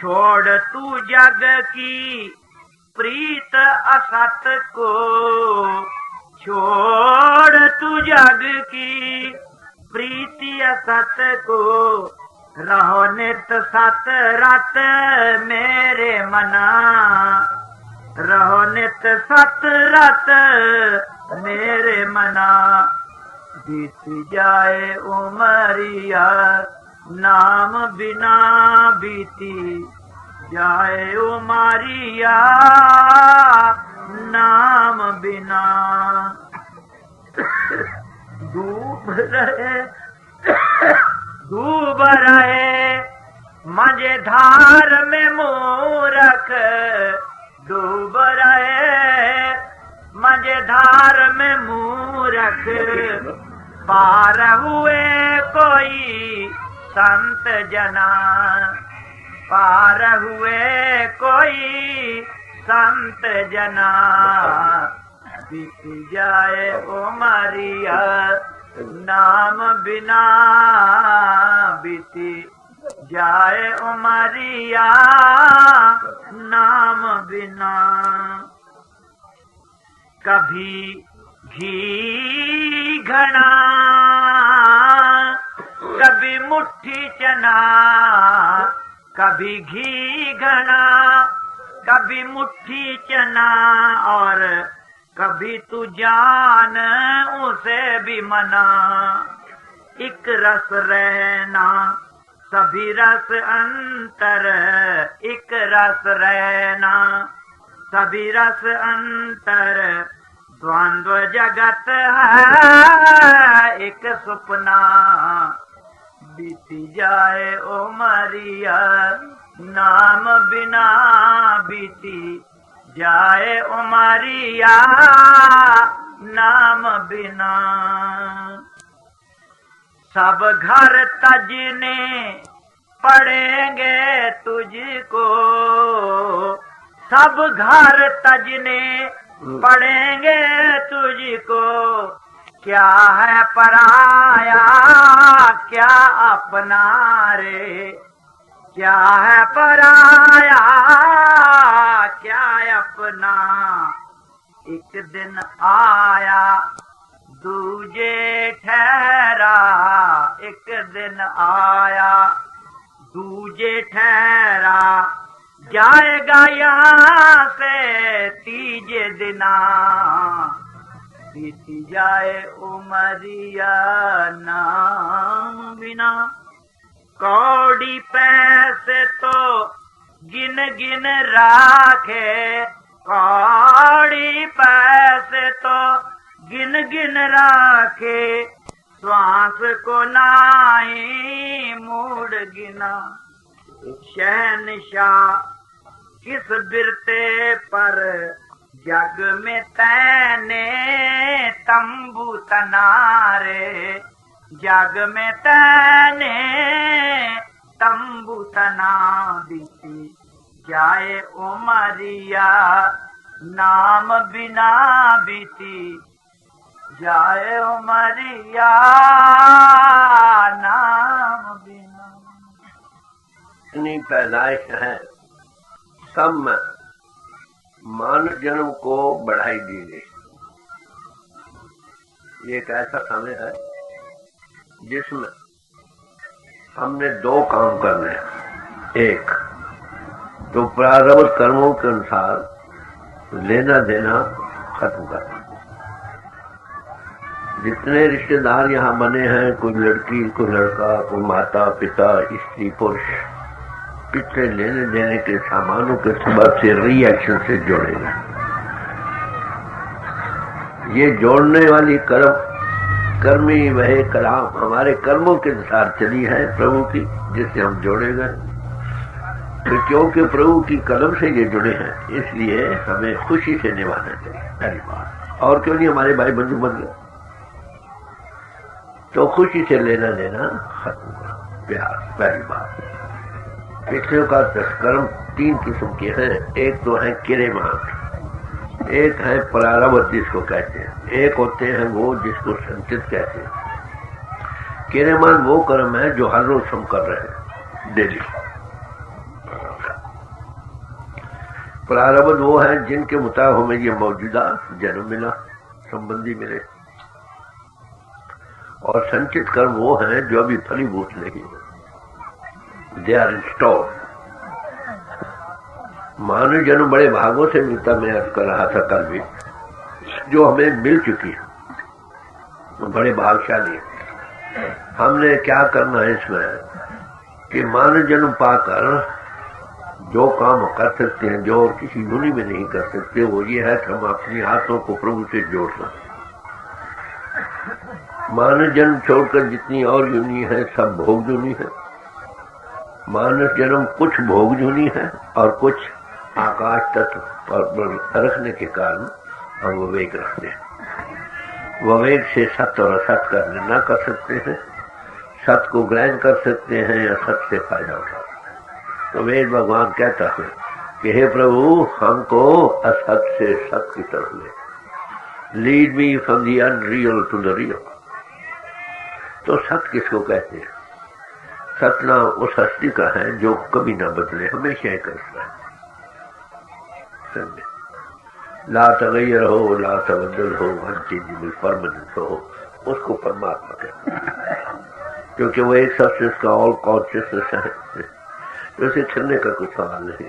छोड़ तू जग की प्रीत असत को, छोड़ तू जग की प्रीति असत को, रहो नित सत रत मेरे मना, रहो नित सत रत मेरे मना। बीत जाए उमरिया नाम बिना बीती जाए उमरिया नाम बिना। डूब रहे मझधार में मूरख, डूब रहे मझधार में मूरख, पार हुए कोई संत जना, पार हुए कोई संत जना। बीत जाए उमरिया नाम बिना बीती जाए उमरिया नाम बिना। कभी घी घना कभी मुट्ठी चना, कभी घी घना कभी मुट्ठी चना, और कभी तू जान उसे भी मना। एक रस रहना सभी रस अंतर, एक रस रहना सभी रस अंतर, द्वंद्व जगत है एक सपना। बीती जाए उमरिया नाम बिना बीती जाए उमरिया नाम बिना। सब घर तजने पड़ेंगे तुझको, सब घर तजने पड़ेंगे तुझको, क्या है पराया क्या अपना रे, क्या है पराया क्या अपना। एक दिन आया दूजे ठहरा, एक दिन आया दूजे ठहरा, जाएगा यहाँ से तीजे दिना। बीती जाए उमरिया नाम बिना। कौड़ी पैसे तो गिन गिन राखे, कौड़ी पैसे तो गिन गिन राखे, श्वास को नाई मूड गिना। शहनशाह किस बिरते पर जग में तैने तंबू तनारे, जग में तैने तंबू तना। बीती जाए उमरिया नाम बिना बीती जाए उमरिया नाम बिना। इतनी पैदाइश है सब में मानव जन्म को बढ़ाई दी गई। ये एक ऐसा समय है जिसमें हमने दो काम करने हैं। एक तो प्रारब्ध कर्मों के अनुसार लेना देना खत्म करना। जितने रिश्तेदार यहाँ बने हैं, कोई लड़की कोई लड़का कोई माता पिता स्त्री पुरुष, पिछले लेने देने के सामानों के सबब से रिएक्शन से जोड़ेगा। ये जोड़ने वाली कर्मी वह कलाम हमारे कर्मों के अनुसार चली है प्रभु की, जिससे हम जोड़े गए। तो क्योंकि प्रभु की कलम से ये जुड़े हैं, इसलिए हमें खुशी से निभाना चाहिए। पहली बात, और क्यों नहीं हमारे भाई बंधु बन गए, तो खुशी से लेना देना खत्म करो, प्यार। पहली बात। पिछले का कर्म तीन किस्म के हैं। एक तो है किरेमान, एक है प्रारब्ध जिसको कहते हैं, एक होते हैं वो जिसको संचित कहते हैं। किरेमान वो कर्म है जो हर रोज हम कर रहे हैं, डेली। प्रारब्ध वो है जिनके मुताबिक हमें ये मौजूदा जन्म मिला, संबंधी मिले, और संचित कर्म वो हैं जो अभी फलीभूत नहीं है, दे आर इन स्टोर। मानव जन्म बड़े भागों से मिलता, मैं अर्ज कर रहा था कल भी, जो हमें मिल चुकी है, बड़े भागशाली है। हमने क्या करना है इसमें कि मानव जन्म पाकर जो काम कर सकते हैं, जो और किसी यूनि में नहीं कर सकते, वो ये है कि हम अपनी हाथों को प्रभु से जोड़ सकते। मानव जन्म छोड़कर जितनी और यूनि है सब भोग यूनि है। मानव जन्म कुछ भोग यूनि है और कुछ आकाश तत्व पर रखने के कारण हम विवेक रखते हैं। विवेक से सत्य और असत का निर्णय कर सकते हैं, सत्य को ग्रहण कर सकते हैं या सत्य से फायदा उठा सकते हैं। तो वेद भगवान कहता है कि हे प्रभु, हमको असत से सत्य की तरफ ले, lead me from the unreal to the real. तो सत्य किसको कहते हैं? सत्य नाम उस हस्ती का है जो कभी ना बदले, हमेशा ही करता है। ला तगैर हो, ला तबद्दल हो, अनचेंजेबल परमानेंट हो, उसको परमात्मा कहते हैं, क्योंकि वो एक सब्सटेंस का ऑल कॉन्शियसनेस है, उसे छिड़ने का कुछ सवाल नहीं।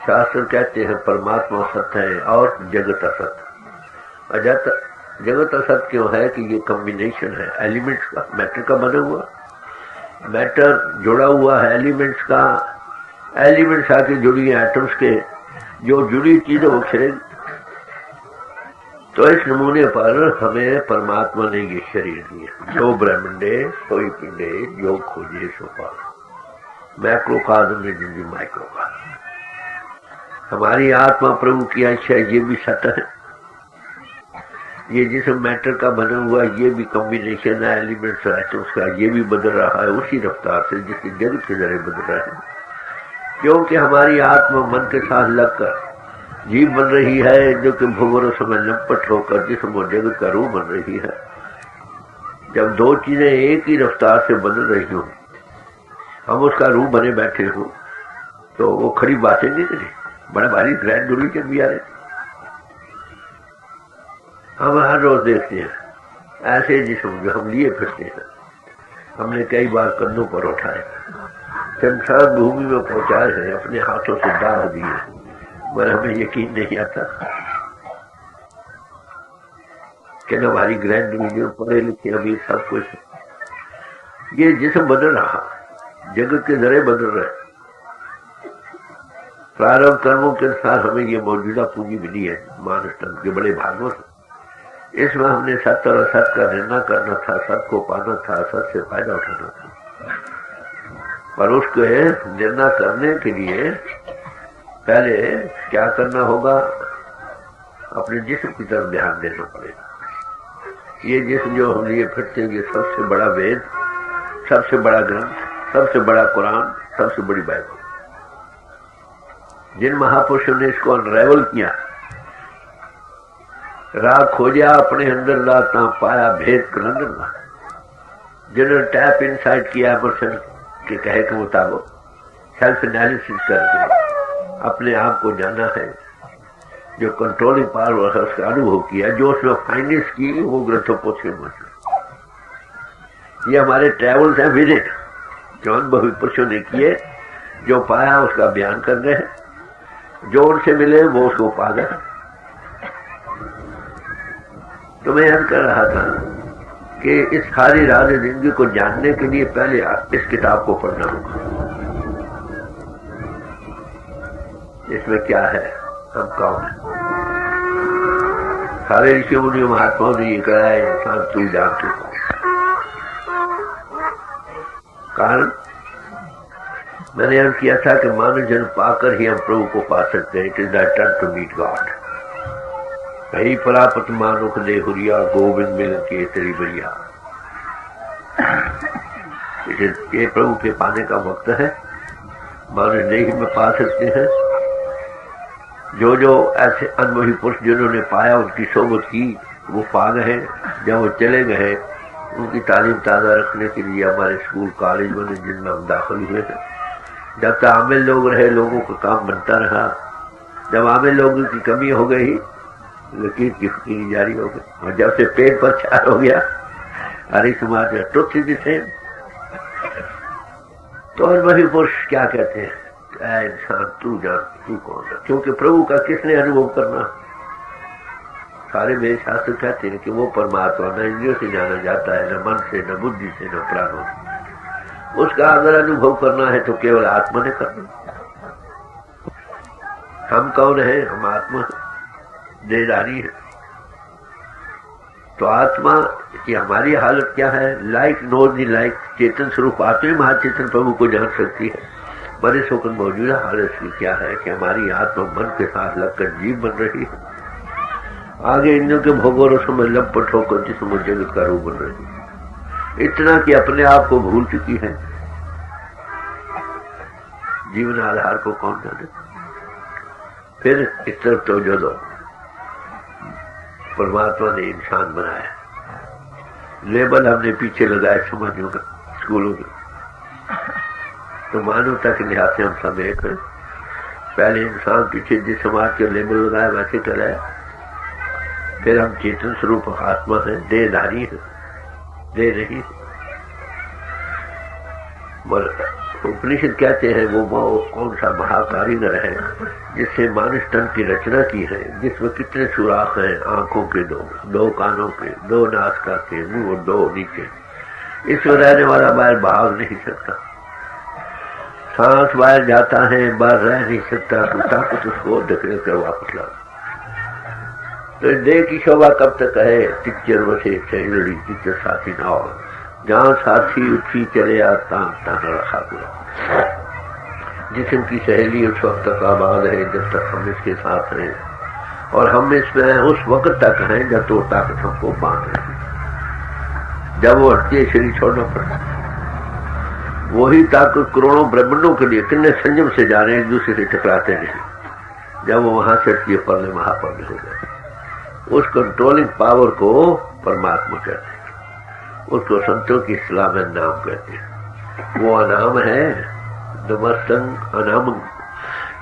शास्त्र कहते हैं परमात्मा सत्य है और जगत असत्य। जगत असत्य क्यों है कि ये कॉम्बिनेशन है एलिमेंट्स का, मैटर का बना हुआ, मैटर जुड़ा हुआ है एलिमेंट्स का, एलिमेंट्स आके जुड़ी है एटम्स के, जो जुड़ी चीजें वो छिड़ेगी। तो इस नमूने पर हमें परमात्मा ने ये शरीर दिया, सो ब्रह्मंडे सोई पिंडे जो खोजे सो पाओ, मैक्रो काजम में जिंदगी माइक्रो काजम। हमारी आत्मा प्रभु की इच्छा, ये भी सत्य है। ये जिसम मैटर का बना हुआ, ये भी कॉम्बिनेशन है एलिमेंट्स एटम्स का, ये भी बदल रहा है उसी रफ्तार से जिसकी जगत के जरिए बदल रहा है, क्योंकि हमारी आत्मा मन के साथ लगकर जीव बन रही है, जो कि भूगोल समय लंपट होकर जिसम और जगत का रूप बन रही है। जब दो चीजें एक ही रफ्तार से बदल रही हो, हम उसका रूप बने बैठे हो, तो वो खड़ी बातें नहीं करी, बड़ा भारी ग्रैंड डिवीजन भी आ रहे। हम हर रोज देखते हैं ऐसे जिसम जो हम लिए फिरते हैं, हमने कई बार कंधों पर उठाए, शमशान भूमि में पहुंचाए हैं, अपने हाथों से दाह दिए, पर हमें यकीन नहीं आता कि न हमारी ग्रैंड डिवीजन पढ़े लिखे अभी सब कुछ। ये जिसम बदल रहा, जगत के जरिए बदल रहे, प्रारंभ कर्मों के अनुसार हमें ये मौजूदा पूंजी मिली है मानव तन के बड़े भागों से। इसमें हमने सत्य और असत्य का निर्णय करना था, सत्य को पाना था, सत्य से फायदा उठाना था। पर उसको निर्णय करने के लिए पहले क्या करना होगा? अपने जिस्म की तरफ ध्यान देना पड़ेगा। ये जिस्म जो हम लिए फिरते हैं, ये सबसे बड़ा वेद, सबसे बड़ा ग्रंथ, सबसे बड़ा कुरान, सबसे बड़ी बाइबल। जिन महापुरुषों ने इसको अनरेवल किया, राह खोजा अपने अंदर ला, ता पाया भेद कलंदर ला। जिन्होंने टैप इनसाइड किया पर्सन के कहे के मुताबिक, सेल्फ एनालिसिस करके अपने आप को जाना है, जो कंट्रोलिंग पावर है उसका अनुभव किया, जो उसमें फाइनेंस की, वो ग्रंथों पोथी मत। ये हमारे ट्रेवल्स हैं, विजिट जो अनुभवी पुरुषों ने किए, जो पाया उसका बयान कर रहे हैं, जो उनसे मिले वो उसको पा गए। तो मैं याद कर रहा था कि इस सारी राज जिंदगी को जानने के लिए पहले इस किताब को पढ़ना होगा। इसमें क्या है, हम कौन है। सारे ऋषि मुनि महात्माओं ने ये कहा है, इंसान तू जान तू कौन। कारण मैंने अर्ज किया था कि मानव जन्म पाकर ही हम प्रभु को पा सकते हैं। It is the turn to meet God. कहीं परापत मानुख ले हुरिया, गोविंद मिल के तेरी बरिया। ये प्रभु के पाने का वक्त है। मानव नहीं में पा सकते हैं। जो जो ऐसे अनुभवी पुरुष जिन्होंने पाया, उनकी सोबत की, वो पा गए। जब वो चले गए, उनकी तालीम ताज़ा रखने के लिए हमारे स्कूल कॉलेज बने, जिनमें हम दाखिल हुए हैं। जब तक आमिल लोग रहे, लोगों का काम बनता रहा। जब हमें लोगों की कमी हो गई, लकीर की फकीरी जारी हो गई, और जब से पेट पर चार हो गया, हरी समाज में ट्रुथ इज द सेम। तो वही पुरुष क्या कहते हैं, ऐ इंसान तू जान तू कौन है, क्योंकि प्रभु का किसने अनुभव करना। सारे मेरे शास्त्र कहते हैं कि वो परमात्मा न इंद्रियों से जाना जाता है, न मन से, न बुद्धि से, न प्राणों से। उसका अगर अनुभव करना है तो केवल आत्मा ने करना। हम कौन है? हम आत्मा देहधारी है। तो आत्मा की हमारी हालत क्या है? लाइक नोज दी लाइक, चेतन स्वरूप आत्मा ही महाचेतन प्रभु को जान सकती है। बड़े शोकन मौजूदा हालत की क्या है कि हमारी आत्मा मन के साथ लगकर जीव बन रही है, आगे इंद्रियों के भोगों रसों में लपट होकर जिसमें जगत का रूप बन रही है। इतना कि अपने आप को भूल चुकी है। जीवन आधार को कौन जाने। फिर इस तरफ तो जो दो परमात्मा ने इंसान बनाया, लेबल हमने पीछे लगाए समाजों का, स्कूलों में, तो मानवता के लिहाज से हम सब एक हैं। पहले इंसान पीछे जिस समाज के लेबल लगाया वैसे कराया, फिर हम चेतन स्वरूप आत्मा है, देहधारी है, दे रही है। उपनिषद कहते हैं वो कौन सा महाकारीगर है जिससे मानुष तन की रचना की है, जिसमें कितने सुराख हैं, आंखों के दो कानों के, दो नासिका के, मुंह दो नीचे। इसमें रहने वाला बाहर भाग नहीं सकता, सांस बाहर जाता है, बाहर रह नहीं सकता, तो ताकत उसको ढकेल कर वापस ला। तो देह की शोभा कब तक है? टिच्चर वसे सहेलड़ी टिच्चर साथी ना हो, जहां साथी उठी चले आता रखा पूरा। जिस्म की सहेली उस वक्त तक आबाद है जब तक हम इसके साथ हैं, और हम इसमें उस वक्त तक हैं जब तो ताकत हमको बांध रही। जब वो हटती है शरीर छोड़ना पड़ता, वही ताकत करोड़ों ब्रह्मांडों के लिए कितने संयम से जा रहे हैं, एक दूसरे से टकराते नहीं। जब वो वहां से हटती है परले महापर्ले हो जाए। उस कंट्रोलिंग पावर को परमात्मा कहते हैं, उसको संतों की इस्लाह में नाम कहते हैं। वो अनाम है, नमस्तंग अनामंग,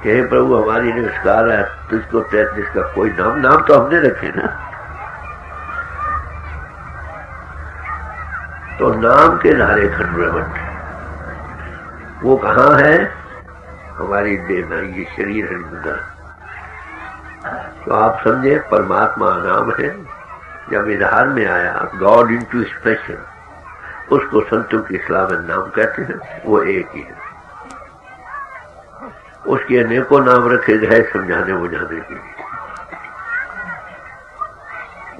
हे प्रभु हमारी नमस्कार है तुझको, जिसका कोई नाम तो हमने रखे ना। तो नाम के नारे खंड ब्रह्मंड वो कहाँ है? हमारी देह में, ये शरीर है। तो आप समझे परमात्मा नाम है। जब इजहार में आया गॉड इनटू एक्सप्रेशन, उसको संतों की इस्लाह में नाम कहते हैं। वो एक ही है, उसके अनेकों नाम रखे गए समझाने बुझाने के लिए।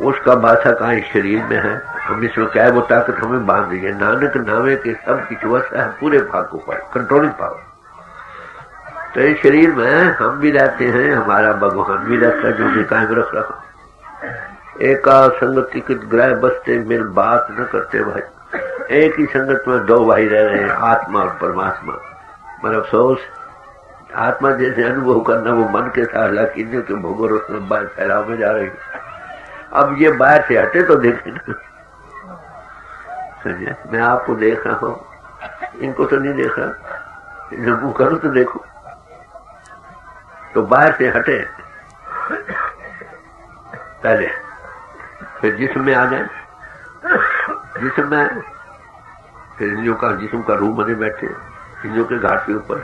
उसका बासा कहाँ इस शरीर में है, हम इसमें क्या है, वो ताकत हमें बांध रही है। नानक नामे के सब की व्यवस्था है पूरे भाग को पाए, कंट्रोलिंग पावर। तो इस शरीर में हम भी रहते हैं, हमारा भगवान भी रहता है जो भी कायम रख रहा। एका संगति के ग्रह बसते मिल बात न करते भाई, एक ही संगत में दो भाई रह रहे हैं, आत्मा और परमात्मा। पर अफसोस आत्मा जैसे अनुभव करना वो मन के साथ लकीरों के भोगों में बाहर फैलाव में जा रही है। अब ये बाहर से हटे तो देखे ना, समझे? मैं आपको देख रहा हूँ, इनको तो नहीं देख रहा, जब मुंह करूँ तो देखो। तो बाहर से हटे पहले, फिर जिस्म में आ जाए, जिस्म में फिर इंद्रियों का, जिस्म का रूप बने बैठे, इंद्रियों के घाट के ऊपर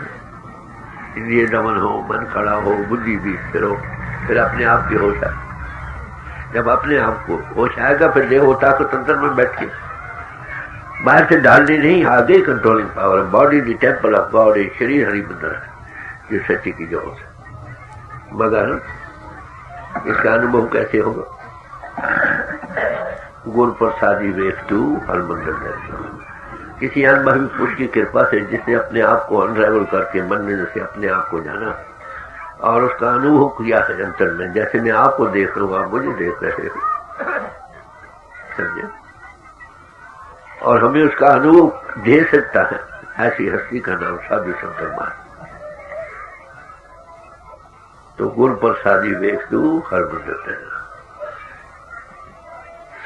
इंद्रिय दमन हो, मन खड़ा हो, बुद्धि भी स्थिर हो, फिर अपने आप की होश आए। जब अपने आप को होश आएगा फिर देह होता को तंत्र में बैठ के बाहर से डालनी नहीं, आगे controlling power. Body the temple of God, शरीर हरि मंदिर है जो सच्ची की जो है। मगर इसका अनुभव कैसे होगा? गुरु प्रसादी वेख तू हर मंदिर दर्शन, किसी अनुभवी पुरुष की कृपा से जिसने अपने आप को अनरेवल करके मन में जैसे अपने आप को जाना और उसका अनुभव किया है अंतर में, जैसे मैं आपको देख रहा हूँ आप मुझे देख रहे हो, समझे? और हमें उसका अनुभव दे सकता है, ऐसी हस्ती का नाम साधु शंकर महाराज। तो गुरु प्रसादी वेख तू हर मंदिर दर्शन।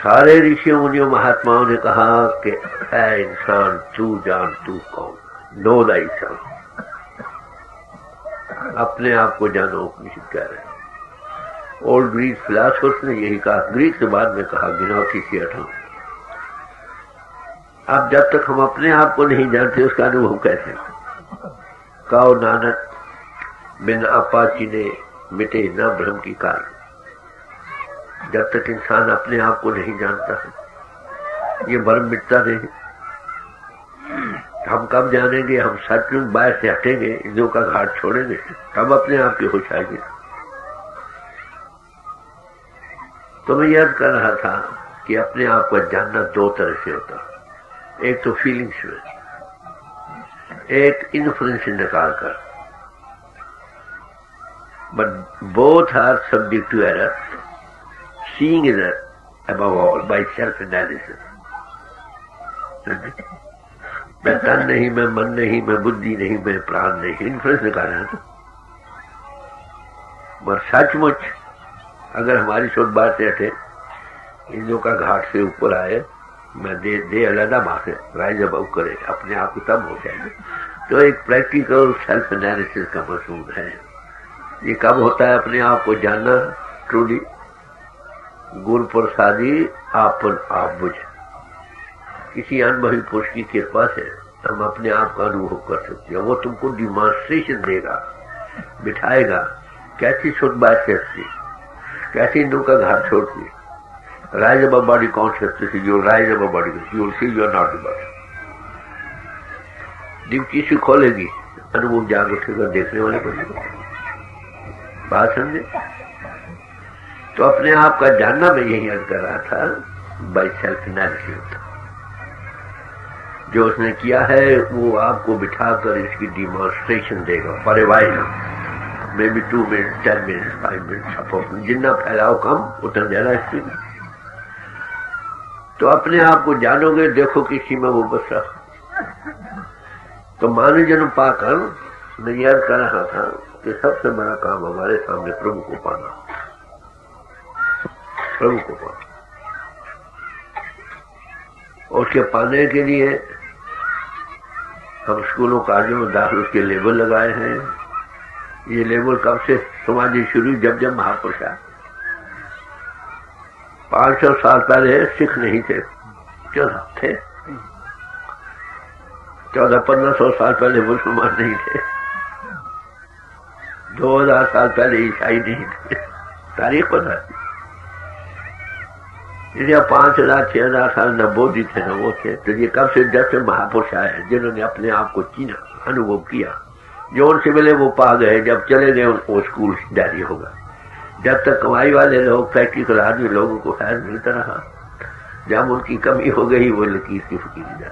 सारे ऋषियों मुनियों महात्माओं ने कहा कि ऐ इंसान तू जान तू कौन, नो दाई सेल्फ। अपने आप को जानो, उपनिषद कह रहे हैं। ओल्ड ग्रीक फिलासफर्स ने यही कहा, ग्रीक से बाद में कहा गिनौती से अठम। अब जब तक हम अपने आप को नहीं जानते उसका अनुभव कैसे? कहो नानक बिन आपा चिने मिटे न भ्रम की काल। जब तक इंसान अपने आप को नहीं जानता है ये भ्रम मिटता नहीं। हम कब जानेंगे? हम सचमुच बाहर से हटेंगे, इंद्रियों का घाट छोड़ेंगे, तब अपने आप की होश आएगी। तो मैं याद कर रहा था कि अपने आप को जानना दो तरह से होता है। एक तो फीलिंग्स में, एक इन्फ्लुएंस निकाल कर। But both are subject to error. Seeing is above all by self analysis. मैं तन नहीं, मैं मन नहीं, मैं बुद्धि नहीं, मैं प्राण नहीं, इन्फ्लुएंस निकालना था। मगर सचमुच अगर हमारी सोच बात से हटे, इंद्रियों का घाट से ऊपर आए, मैं दे अलग बात है, राइज अबव करे, अपने आप को तब हो जाएगा। तो एक प्रैक्टिकल सेल्फ एनालिसिस का मसूद है। ये कब होता है अपने आप को जानना? ट्रूली गुरु प्रसादी आपन आप बुझ। किसी अनुभवी पुरुष की कृपा से हम अपने आप का अनुभव कर सकते हैं। वो तुमको डिमॉन्स्ट्रेशन देगा, बिठाएगा कैसी शुद्ध बात कहती, कैसी इंद्रियों का घाट छोड़ती। Rise above body consciousness, you rise above body, you will see you are not the body. ड्यूटी से खोलेगी, अनुभव जाग उठेगा, देखने वाले बनेगा। बात समझे? तो अपने आप का जानना मैं यही अर्ज कर रहा था, बाय सेल्फ एनालिसिस। जो उसने किया है वो आपको बिठाकर इसकी डिमॉन्स्ट्रेशन देगा for a while, may be 2 minute, 10 minute, 5 minute. जितना फैलाओ कम उतना ज्यादा स्पीड। तो अपने आप को जानोगे, देखो किसी में वो बस रहा। तो मानव जन्म पाकर मैं याद कर रहा था कि सबसे बड़ा काम हमारे सामने प्रभु को पाना, प्रभु को पाना। और उसके पाने के लिए हम स्कूलों कॉलेजों में दाखिल के लेबल लगाए हैं। ये लेबल कब से समाधि शुरू? जब महापुरुष आए। 500 साल पहले सिख नहीं थे, थे 1400-1500 साल पहले मुसलमान नहीं थे, 2000 साल पहले ईसाई नहीं थे। तारीख पता है। 5000-6000 साल न बोधि थे न वो थे। तो ये कब से? जब से महापुरुष आए जिन्होंने अपने आप को चीना, अनुभव किया। जो उनसे मिले वो पा गए, जब चले गए उनको स्कूल जारी होगा। जब तक कमाई वाले लोग, प्रैक्टिकल आदमी लोगों को फैज मिलता रहा, जब उनकी कमी हो गई वो लकीर की फकीर जा।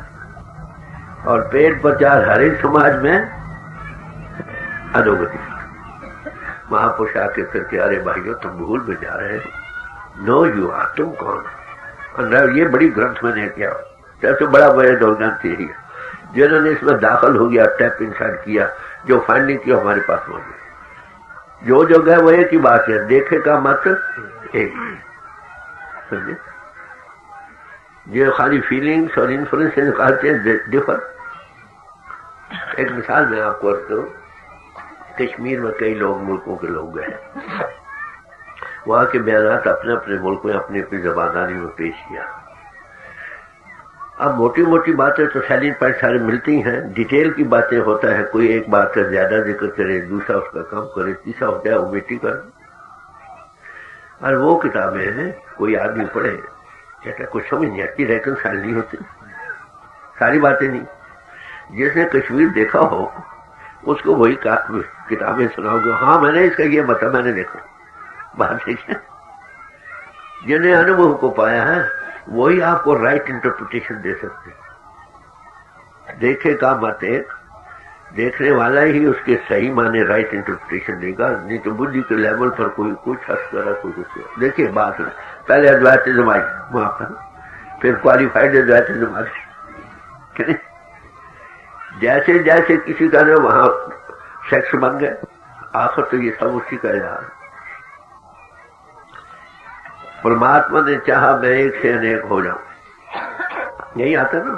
और पेट प्रचार हर एक समाज में अधोगति। महापुरुष आके फिर के, अरे भाइयों तुम भूल में जा रहे हो, नो यू आर, तुम कौन? ये बड़ी ग्रंथ मैंने किया, सबसे बड़ा वैध और ग्रंथ यही है। जिन्होंने इसमें दाखिल हो गया, टैप इनसाइड किया, जो फाइंडिंग किया हमारे पास मौजूद। जो जो गए वो एक ही बात है, देखे का मत एक। समझे? जो खाली फीलिंग्स और इन्फ्लुएंस से निकालते हैं डिफर। एक मिसाल मैं आपको तो कश्मीर में कई लोग, मुल्कों के लोग गए, वहां के बयानात अपने अपने मुल्क में अपनी अपनी जबानदारी में पेश किया। अब मोटी मोटी बातें तो सैलिंग पॉइंट सारे मिलती हैं, डिटेल की बातें होता है, कोई एक बात का ज्यादा जिक्र करे, दूसरा उसका कम करे, तीसरा होता है ओमिटी कर। और वो किताबें हैं, कोई आदमी पढ़े कहता कुछ समझ नहीं आती, रेकनसाइल नहीं होती, सारी बातें नहीं। जिसने कश्मीर देखा हो उसको वही किताबें सुनाओगे, हाँ मैंने इसका ये बता, मैंने देखा। बात देखिए, जिन्हें अनुभव को पाया है वही आपको राइट इंटरप्रिटेशन दे सकते। देखे का मत एक, देखने वाला ही उसके सही माने राइट इंटरप्रिटेशन देगा, नहीं तो बुद्धि के लेवल पर कोई कुछ हंस करा, कोई कुछ। देखिए बात है, पहले अद्वैतिज्म आई वहां पर, फिर क्वालिफाइड अद्वैतिज्म आ गई। जैसे जैसे किसी का ना वहां सेक्स बन गए, आखिर तो ये सब उसी का इलाज। परमात्मा ने चाहा मैं एक से अनेक हो जाऊं, यही आता ना।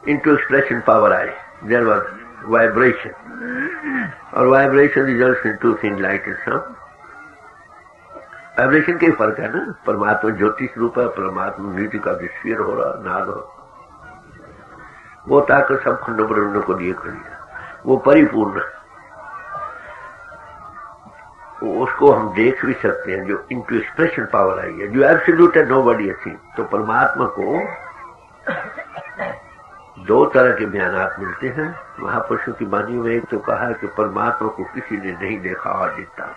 Into expression power I, there was vibration, और vibration results into thin light and sound. Vibration के फर्क है ना, परमात्मा ज्योतिष रूप है, परमात्मा नीति का स्फीयर हो रहा, नाद हो, वो ताकत सब खंड ब्रह्मांड को दिए खड़ी है, वो परिपूर्ण है, उसको हम देख भी सकते हैं, जो इनटू एक्सप्रेशन पावर आई है, जो एब्सोल्यूट है, नोबडी हैज सीन। तो परमात्मा को दो तरह के बयानात मिलते हैं महापुरुषों की वाणी में। एक तो कहा है कि परमात्मा को किसी ने नहीं देखा और जीता,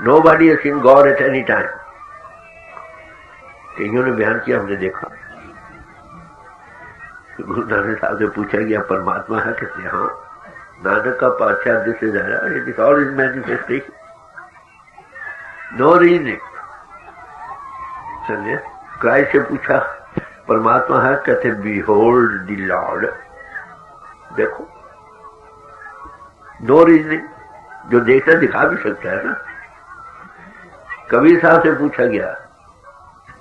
nobody has seen God at any time. कईयों ने बयान किया हमने देखा। गुरु नानक साहब से पूछा गया परमात्मा है किसने? हाँ, नानक का पाचा this is it is all is manifestation, no reasoning. समझे? क्राइस्ट से पूछा परमात्मा है, कहते बिहोल्ड द लॉर्ड, देखो, नो रीजनिंग। जो देखता दिखा भी सकता है ना। कबीर साहब से पूछा गया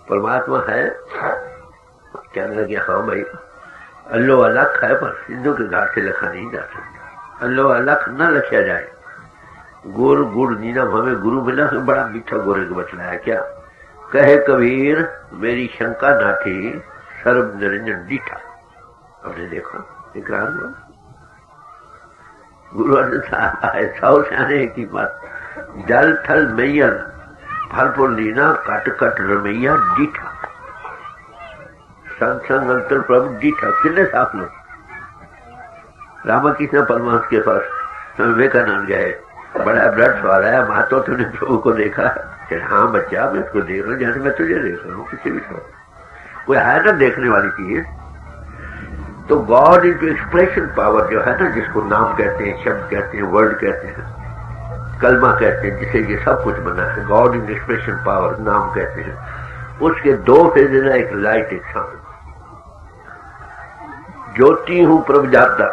परमात्मा है, कहने लगे हाँ भाई, अल्लो अलग है पर सिंधु के घाट से लिखा नहीं जा सकता, अल्लो अलग न लिखा जाए। गुर गुड़ नीनम हमें गुरु मिला, बड़ा मीठा गोरे को बतलाया क्या? कहे कबीर मेरी शंका ना थी, सर्व निरंजन डीठा। हमने देखा इकरार हुआ। गुरु अर्जन साहब आए, सौ सियाने की बात, जल थल मैयल फलपुर लीना कट कट रमैया डीठा, संग संग अंतर प्रभु डीठा। कितने साफ लोग। रामकृष्ण परमहंस के पास विवेकानंद गए, बड़ा ब्लड सवाल आया, महातो तुमने प्रभु को देखा? हाँ बच्चा, मैं उसको देख रहा हूँ जैसे मैं तुझे देख रहा हूँ, किसी भी कोई है ना देखने वाली चीज। तो गॉड इनटू एक्सप्रेशन पावर जो है ना, जिसको नाम कहते हैं, शब्द कहते हैं, वर्ड कहते हैं, कलमा कहते हैं, जिसे ये सब कुछ बना है, गॉड इन एक्सप्रेशन पावर नाम कहते हैं। उसके दो फेजेज है, एक लाइट एक साउंड। ज्योति हूं प्रभु जाता,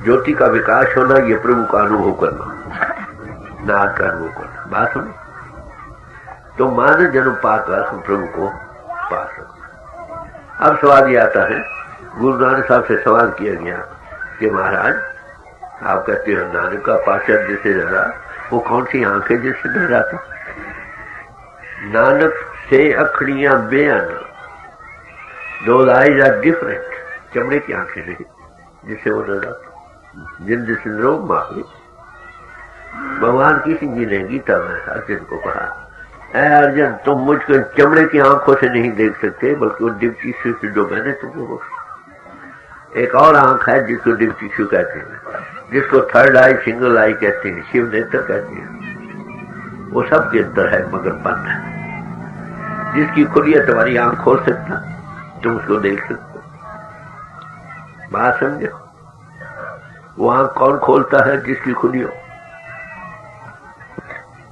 ज्योति का विकास होना, ये प्रभु का अनुभव करना, नाद का अनुभव करना। बात सुनो, तो मानव जन्म पाकर हम प्रभु को पा सकते। अब सवाल ये आता है, गुरु नानक साहब से सवाल किया गया कि महाराज आप कहते हो नानक का पार्षद जिसे डरा, वो कौन सी आंख है जिससे डरा था? नानक से अखड़ियां बेअन, दो आईज आर डिफरेंट। चमड़े की आंखें नहीं जिससे वो डरा था। जिंद सिंद्रोम माफी भगवान किसी जी ने गीता में अर्जुन को कहा, ऐ अर्जुन तुम मुझको चमड़े की आंखों से नहीं देख सकते, बल्कि वो दिव्य टिश्यू से जो मैंने तुमको, एक और आंख है जिसको दिव्य टिश्यू कहते हैं, जिसको थर्ड आई सिंगल आई कहते हैं, शिव नेत्र कहते हैं। वो सबके अंदर है मगर बंद है। जिसकी खुली है तुम्हारी आंख खोल सकता, तुम उसको देख सकते। बात समझो, वो आंख कौन खोलता है? जिसकी खुली हो।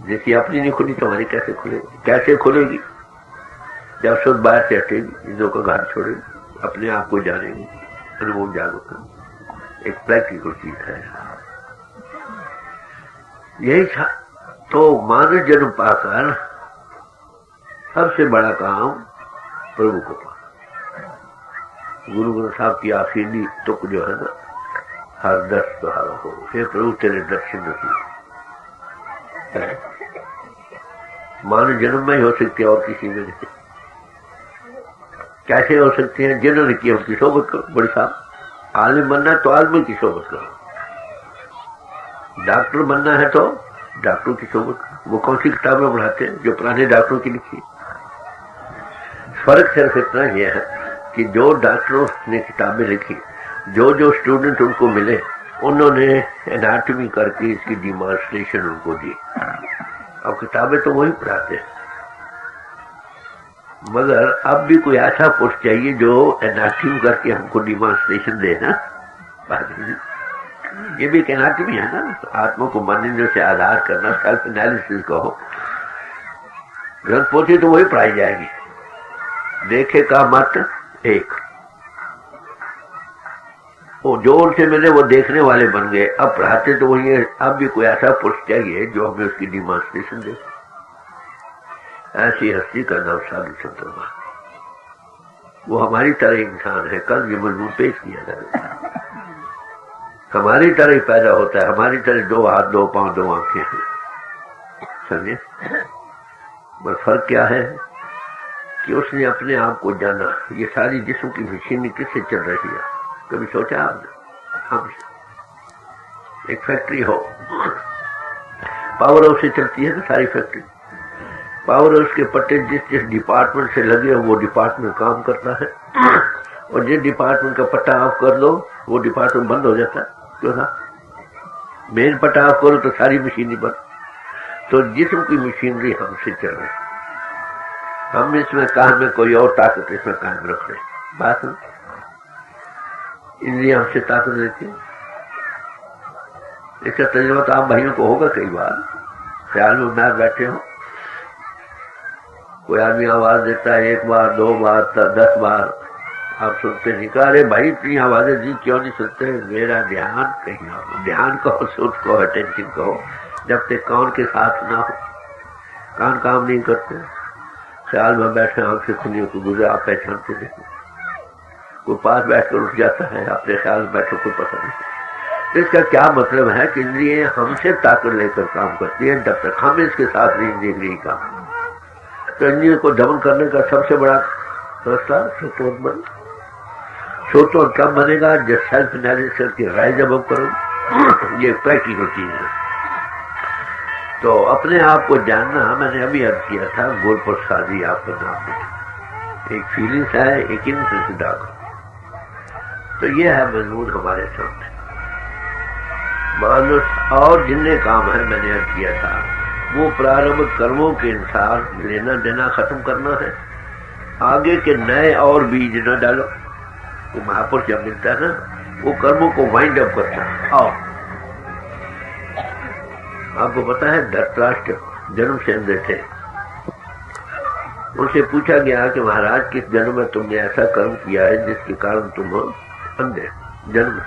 जिसकी अपनी नहीं खुली तुम्हारी कैसे खुलेगी? कैसे खुलेगी? जब शुद्ध बाहर से हटेगी, इंद्रों का घर छोड़ेगी, अपने आप को जानेगी, अनुभव जागरूक। एक प्रैक्टिकल चीज है यही था। तो मानव जन्म पाकर सबसे बड़ा काम प्रभु को पाना। गुरु ग्रंथ साहब की आखिरी तुक जो है ना, हर दर्श सहारा हो, हे प्रभु तेरे दर्शन नसीब। मानव जन्म में ही हो सकती है और किसी में नहीं। कैसे हो सकते हैं? जिन्होंने किया उनकी सोबत करो। बड़ी साहब आलिम बनना तो आलिम की सोबत करो, डॉक्टर बनना है तो डॉक्टरों की सोबत करो। वो कौन सी किताबें पढ़ाते हैं? जो पुराने डॉक्टरों की लिखी। फर्क सिर्फ इतना यह है कि जो डॉक्टरों ने किताबें लिखी, जो स्टूडेंट उनको मिले, उन्होंने एनाटॉमी करके इसकी डिमॉन्स्ट्रेशन उनको दी। अब किताबें तो वही पढ़ाते हैं, मगर अब भी कोई ऐसा पुरुष चाहिए जो एनाटॉमी करके हमको डिमॉन्स्ट्रेशन देना। ये भी एक एनाटॉमी है ना, आत्मा को मानने से आधार करना, सेल्फ एनालिसिस कहो। ग्रंथ पोथी तो वही पढ़ाई जाएगी। देखे का मत एक, वो जो उनसे मिले वो देखने वाले बन गए। अब पढ़ाते तो वही है। अब भी कोई ऐसा पुरुष चाहिए जो हमें उसकी डिमॉन्स्ट्रेशन दे। ऐसी हस्ती का नाम साधु चंद्रमा। वो हमारी तरह इंसान है। कल ये मजबूर पेश किया जाएगा। हमारी तरह ही पैदा होता है, हमारी तरह 2 हाथ 2 पांव 2 आंखें हैं, समझे। बस फर्क क्या है कि उसने अपने आप को जाना। ये सारी जिस्म की मशीनरी किससे चल रही है, कभी सोचा आपने? हमसे। एक फैक्ट्री हो, पावर हाउस से चलती है ना सारी फैक्ट्री। पावर हाउस के पट्टे जिस जिस डिपार्टमेंट से लगे हो वो डिपार्टमेंट काम करता है, और जिस डिपार्टमेंट का पट्टा ऑफ कर दो वो डिपार्टमेंट बंद हो जाता है। क्यों था? मेन पट्टा ऑफ करो तो सारी मशीनरी बंद। तो जिस्म की मशीनरी हमसे चल रही, हम इसमें कान में कोई और ताकत इसमें कायम रख रहे। बात इंद्रिया हमसे ताकत देती है। इसका तजुर्बा तो आप भाइयों को होगा कई बार। ख्याल में मैं बैठे हो, कोई आदमी आवाज देता है 1 बार 2 बार 10 बार, आप सुनते नहीं। कहा अरे भाई इतनी आवाजें दी क्यों नहीं सुनते? मेरा ध्यान कहीं और। ध्यान कहो, सोच कहो, अटेंशन कहो, जब तक कान के साथ ना हो कान काम नहीं करते। ख्याल में बैठे आंख से खुली को गुजरे, आप पहचानते देखो। कोई पास बैठकर उठ जाता है, अपने ख्याल में बैठो, कोई पता नहीं। इसका क्या मतलब है कि इंद्रियां हमसे ताकत लेकर काम करती है, जब तक हम इसके साथ नहीं इंद्रिय काम। तो इंद्रियों को दमन करने का सबसे बड़ा रास्ता सतोन। सतोन कब बनेगा? जब सेल्फ एनालिसिस करके राय जब करो। ये प्रैक्टिकल चीज है। तो अपने आप को जानना, मैंने अभी अर्ज किया था, गुरु प्रसादी आपका नाम। एक फीलिंग्स है, एक इंसिडेंट। तो ये है मजमून हमारे सामने। मानुष और जितने काम है मैंने अर्ज किया था, वो प्रारंभिक कर्मों के अनुसार लेना देना खत्म करना है। आगे के नए और बीज न डालो। वो महापुरुष जब मिलता है ना, वो कर्मों को वाइंड अप करता है। आओ, आपको पता है धृतराष्ट्र जन्म से अंधे थे। उनसे पूछा गया कि महाराज किस जन्म में तुमने ऐसा कर्म किया है जिसके कारण तुम अंधे जन्म?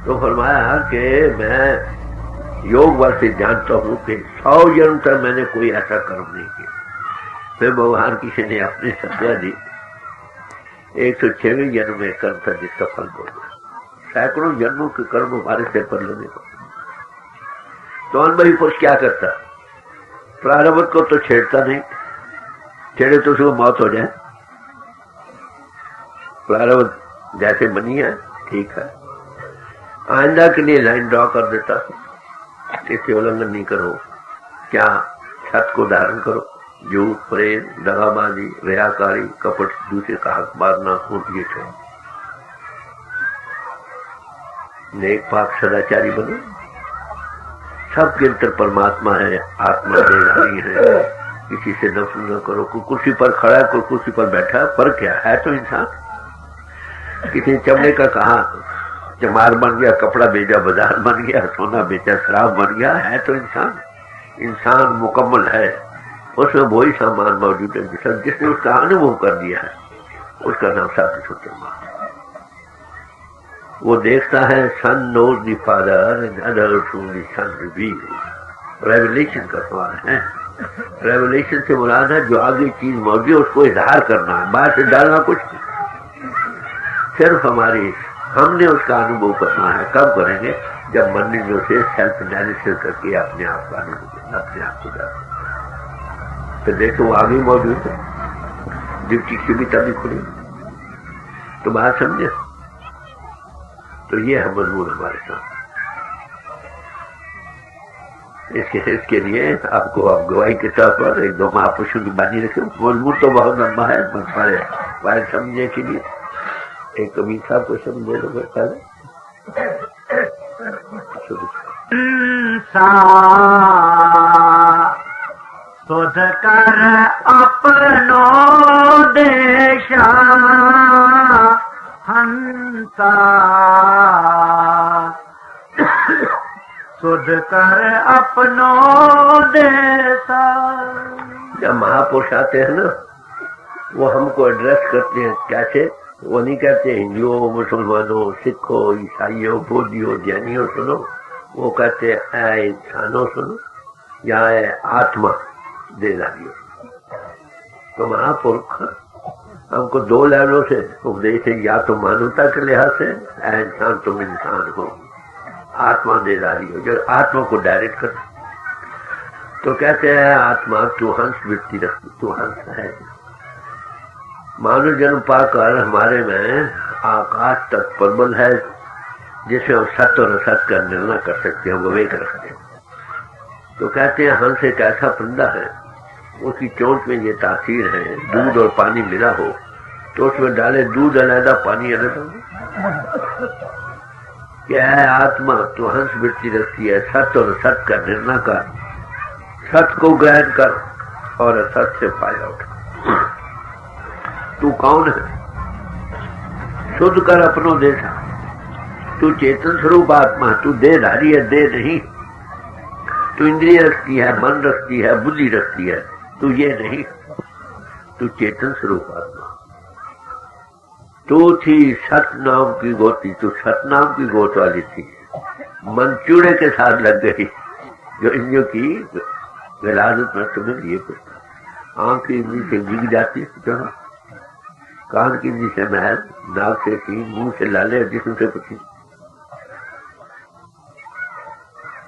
तो फरमाया कि मैं योग बल से जानता हूं कि 100 जन्म तक मैंने कोई ऐसा कर्म नहीं किया। फिर भगवान किसी ने अपनी सत्या दी, 106वें जन्म में कर्म था जिसका फल बोल गया। सैकड़ों जन्मों के कर्म हमारे सिर पर लगे। तो अनुभवी पुरुष क्या करता? प्रारब्ध को तो छेड़ता नहीं, छेड़े तो उसको मौत हो जाए। प्रारब्ध जैसे बनी है ठीक है, आइंदा के लिए लाइन ड्रॉ कर देता, इससे उल्लंघन नहीं करो। क्या? छत को धारण करो, झूठ, प्रेम, दगाबाजी, रियाकारी, कपट, दूसरे का हक मारना, खून ये छोड़ो। नेक पाक सदाचारी बनो। सबके अंदर परमात्मा है, आत्मा देहधारी है। किसी से नफरत न करो। कोई कुर्सी पर खड़ा है, कोई कुर्सी पर बैठा है, पर क्या है तो इंसान। किसी चमड़े का कहा चमार बन गया, कपड़ा बेचा बाजार बन गया, सोना बेचा शराब बन गया, है तो इंसान। इंसान मुकम्मल है, उसमें वही सामान मौजूद है जिसने उसका अनुभव कर दिया है, उसका नाम साधु सुतरमा। वो देखता है, son knows the father and other to the son reveal. Revelation का सवाल है। रेवलेशन से मुराद है जो आगे चीज मौजूद है उसको इजहार करना है, बाहर से डालना कुछ नहीं। सिर्फ हमने उसका अनुभव करना है। कब करेंगे? जब मंदिरों से सेल्फ एनालिसिस करके अपने आप का अनुभव, अपने आप को जाना। तो देखो वो आगे मौजूद है, ड्यूटी की भी तभी खुली। तो बात समझे? तो ये है मजबूर हमारे साथ। इसके लिए आपको आप गवाही के तौर पर 1-2 महापुरुषों की बानी रखे। मजबूर तो बहुत लंबा है, हमारे समझने के लिए एक कबीर साहब को समझे लो पहले। शोध कर अपनो देशा हंसा, शोध कर अपनो देशा। जब महापुरुष आते हैं ना, वो हमको एड्रेस करते हैं कैसे? वो नहीं कहते हिंदुओं, मुसलमानों, सिखों, ईसाइयों, बौद्धियों, जैनियों सुनो। वो कहते हैं इंसानों सुनो, या आत्मा देदारियों। तो महापुरुष हमको 2 लेवलों से उपदेश है, या तो मानवता के लिहाज से इंसान तुम इंसान हो, आत्मा दे रही हो, जो आत्मा को डायरेक्ट कर। तो कहते हैं आत्मा तू हंस वृत्ति रखती, तू हंस है। मानव जन्म पाकर हमारे में आकाश तक प्रबल है, जिसमें हम सत्य और असत्य का निर्णय कर सकते हैं, विवेक रखते हैं। तो कहते हैं हंस एक ऐसा परिंदा है, उसकी चोंच में ये तासीर है, दूध और पानी मिला हो तो उसमें डाले दूध अलग, पानी अलग। क्या है आत्मा तो हंस वृत्ति रखती है, सत्य और असत्य का निर्णय कर, सत्य को ग्रहण कर और असत्य से फायदा उठा। तू कौन है? शुद्ध कर अपनो देशा। तू चेतन स्वरूप आत्मा, तू देहधारी है, देह नहीं। तू इंद्रिय रखती है, मन रखती है, बुद्धि रखती है, तू ये नहीं। तू चेतन स्वरूप आत्मा। तू थी सत नाम की गोती, तू सत नाम की गोत वाली थी, मन चूड़े के साथ लग गई, जो इंद्रियों की विलादत में तुम्हें लिए पड़ता। आंख की इंद्री से बिग जाती है, कान की इंद्री से महल, नाक से सीन, मुंह से लाले, जिस्म से कुछ।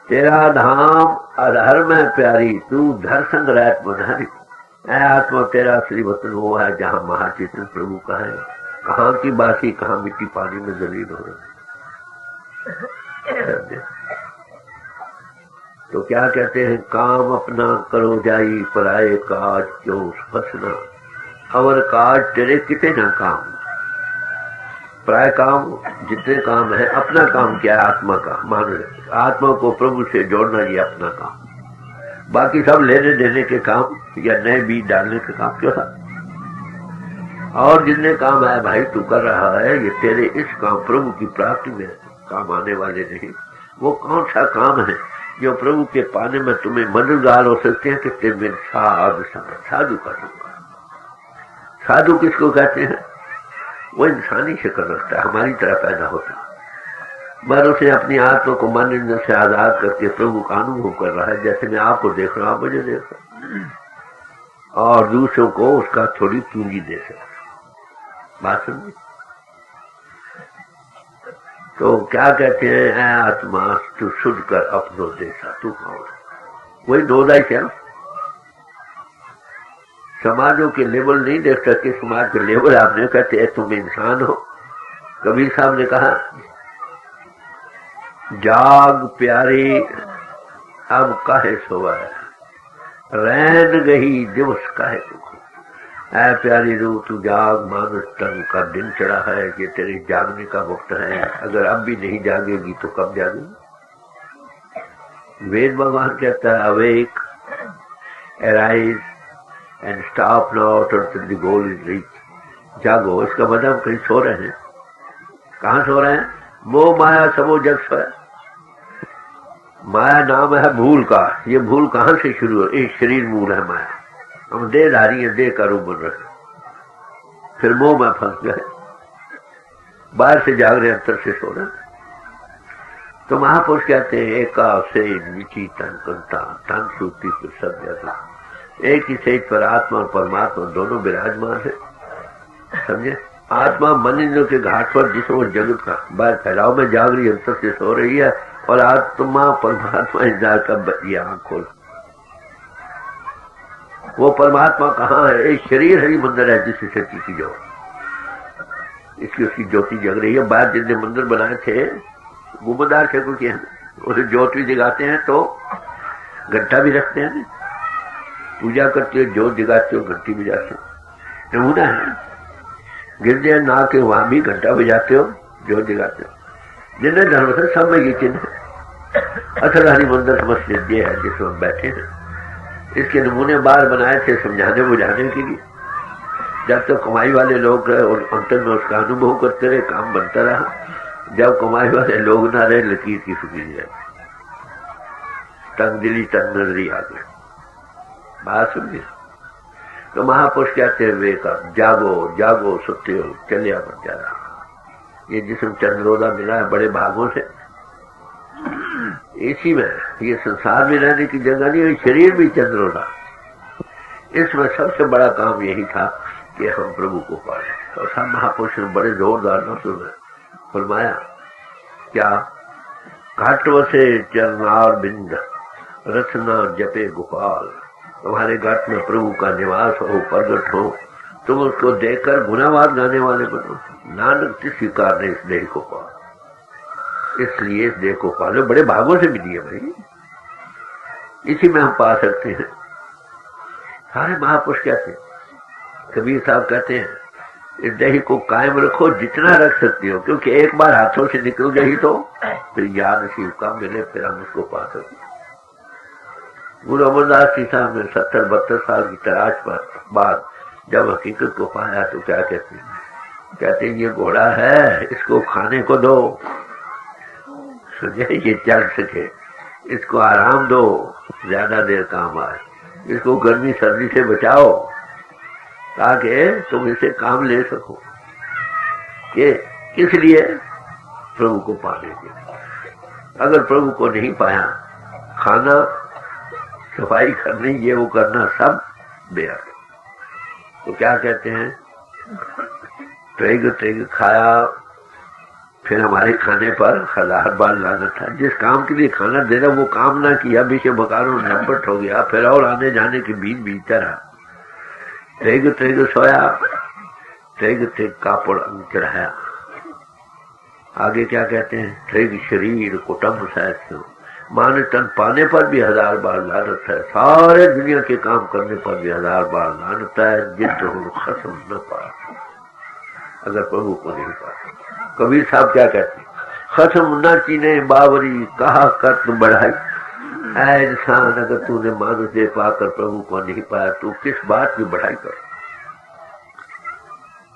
तेरा धाम अधर में प्यारी, तू धर संग रहत मधारी। आत्मा तेरा श्री वतन वो है जहाँ महाचेतन प्रभु का है। कहाँ की बासी, कहाँ मिट्टी पानी में जलील हो रही। तो क्या कहते हैं, काम अपना करो जाई, पराए काज क्यों फंसना। अवर काज तेरे कितने ना काम, प्राय काम जितने काम है, अपना काम क्या है? आत्मा का। मान ले आत्मा को प्रभु से जोड़ना, ये अपना काम। बाकी सब लेने देने के काम या नए बीज डालने के काम क्यों था? और जितने काम है भाई तू कर रहा है, ये तेरे इस काम प्रभु की प्राप्ति में काम आने वाले नहीं। वो कौन सा काम है जो प्रभु के पाने में तुम्हें मददगार हो सकते हैं कि तेरे साधु कर दूंगा। साधु किसको कहते हैं? वो इंसानी शक्ल रखता है, हमारी तरह पैदा होता है, पर उसे अपनी आत्मा को मन इंद्र से आजाद करके प्रभु का अनुभव कर रहा है। जैसे मैं आपको देख रहा हूं, आप मुझे देख रहा हूं, और दूसरों को उसका थोड़ी पूंजी दे सकता। बात समझी? तो क्या कहते हैं, आत्मा तू शुद्ध कर अपनो देशा। तू कौन है? वही दोदाई क्या समाजों के लेवल नहीं देख सकते। समाज के लेवल आपने कहते हैं तुम इंसान हो। कबीर साहब ने कहा, जाग प्यारे अब काहे सोवा है, रैन गही दिवस काहे दुख। ऐ प्यारी रू तू जाग, मानुष तन का दिन चढ़ा है, ये तेरे जागने का वक्त है। अगर अब भी नहीं जागेगी तो कब जागेगी? वेद भगवान कहता है, awake arise and stop not until the goal is reached। जागो, इसका मतलब कहीं सो रहे हैं। कहाँ सो रहे हैं? मोह माया सबो जग सोया। माया नाम है भूल का। ये भूल कहाँ से शुरू हो? एक शरीर मूल है माया। हम देहधारी है, देह का रूप बन रहे, फिर मोह में फंस गए, बाहर से जाग रहे, अंतर से सो रहे। तो महापुरुष कहते हैं, एका से नीची तन कंता तन सूती पर सब जगह। एक ही सेज पर आत्मा और परमात्मा दोनों विराजमान है। समझे? आत्मा मन इंद्रियों के घाट पर जिसमें जगत का बाहर फैलाव में जाग रही, अंतर से सो रही है, और आत्मा परमात्मा इंद्रिय का ये आंख खोल। वो परमात्मा कहाँ है? एक शरीर है, मंदिर है जिससे शक्ति की जो इसकी उसकी ज्योति जग रही है। बाहर जितने मंदिर बनाए थे वो मदार थे कुछ, उसे ज्योति जगाते हैं तो घंटा भी रखते हैं, पूजा करते हो, ज्योत जगाते हो, घंटी भी जाते हो। नमूना है। गिरजे ना के वहां भी घंटा बजाते हो, ज्योत जगाते हो। जिन्हें धर्म से सब में ये चिन्ह असल हरि मंदिर मस्जिद ये है जिसमें हम बैठे हैं। इसके नमूने बाहर बनाए थे समझाने बुझाने के लिए। जब तक कमाई वाले लोग रहे और अंतर में उसका अनुभव करते रहे, काम बनता रहा। जब कमाई वाले लोग ना रहे, लकीर की फिक्री रहे, तंग दिली तंग नजरी आ गई। बात समझे? तो महापुरुष कहते हैं, वेक अप, जागो जागो, सुते हो, चलिया बन जा रहा। ये जिसम चंद्रोदा मिला है बड़े भागों से, इसी में ये संसार में रहने की जगह नहीं हुई, शरीर भी चंद्रोदा। इसमें सबसे बड़ा काम यही था कि हम प्रभु को पाए। और सब महापुरुष ने बड़े जोरदार लफ्ज़ों में फरमाया क्या, घाट वसे चरनार बिंद रचना जपे गोपाल। तुम्हारे घाट में प्रभु का निवास हो, प्रगट हो, तुम उसको देखकर गुनावाद गाने वाले बनो। नानक स्वीकार ने इस देह को पाल, इसलिए इस देह को पालो। बड़े भागों से मिली है भाई, इसी में हम पा सकते हैं। सारे महापुरुष कहते हैं, कबीर साहब कहते हैं, इस देह को कायम रखो जितना रख सकते हो, क्योंकि एक बार हाथों से निकल गई तो फिर याद शिव का मिले, फिर हम उसको पा सकते। गुरु अमरदास जी साहब ने 70-72 साल की तलाश पर बाद जब हकीकत को पाया तो क्या कहते हैं? कहते हैं ये घोड़ा है, इसको खाने को दो, सुने ये चल सके, इसको आराम दो, ज्यादा देर काम आए, इसको गर्मी सर्दी से बचाओ ताकि तुम इसे काम ले सको। ये किस लिए? प्रभु को पाने के लिए। अगर प्रभु को नहीं पाया, खाना, सफाई करनी, ये वो करना सब बेअर्थ। तो क्या कहते हैं? ट्रेग खाया, फिर हमारे खाने पर 1000 बार लानत था। जिस काम के लिए खाना देना वो काम ना किया, बीच बकारों नंबट हो गया, फिर और आने जाने के बीच बीतता रहा। ट्रेग सोया, ट्रेग कापड़ चढ़ाया। आगे क्या कहते हैं? ट्रेग शरीर कुटुंब सहस्त्र, मान तन पाने पर भी 1000 बार लानत है, सारे दुनिया के काम करने पर भी 1000 बार लानत है, जिद हो खत्म न पा, अगर प्रभु को नहीं पा। कबीर साहब क्या कहते हैं? खत्म न चीने बावरी, कहा कर तू बढ़ाई। ऐ इंसान, अगर तूने मानुष दे पाकर प्रभु को नहीं पाया, तू किस बात की बढ़ाई कर?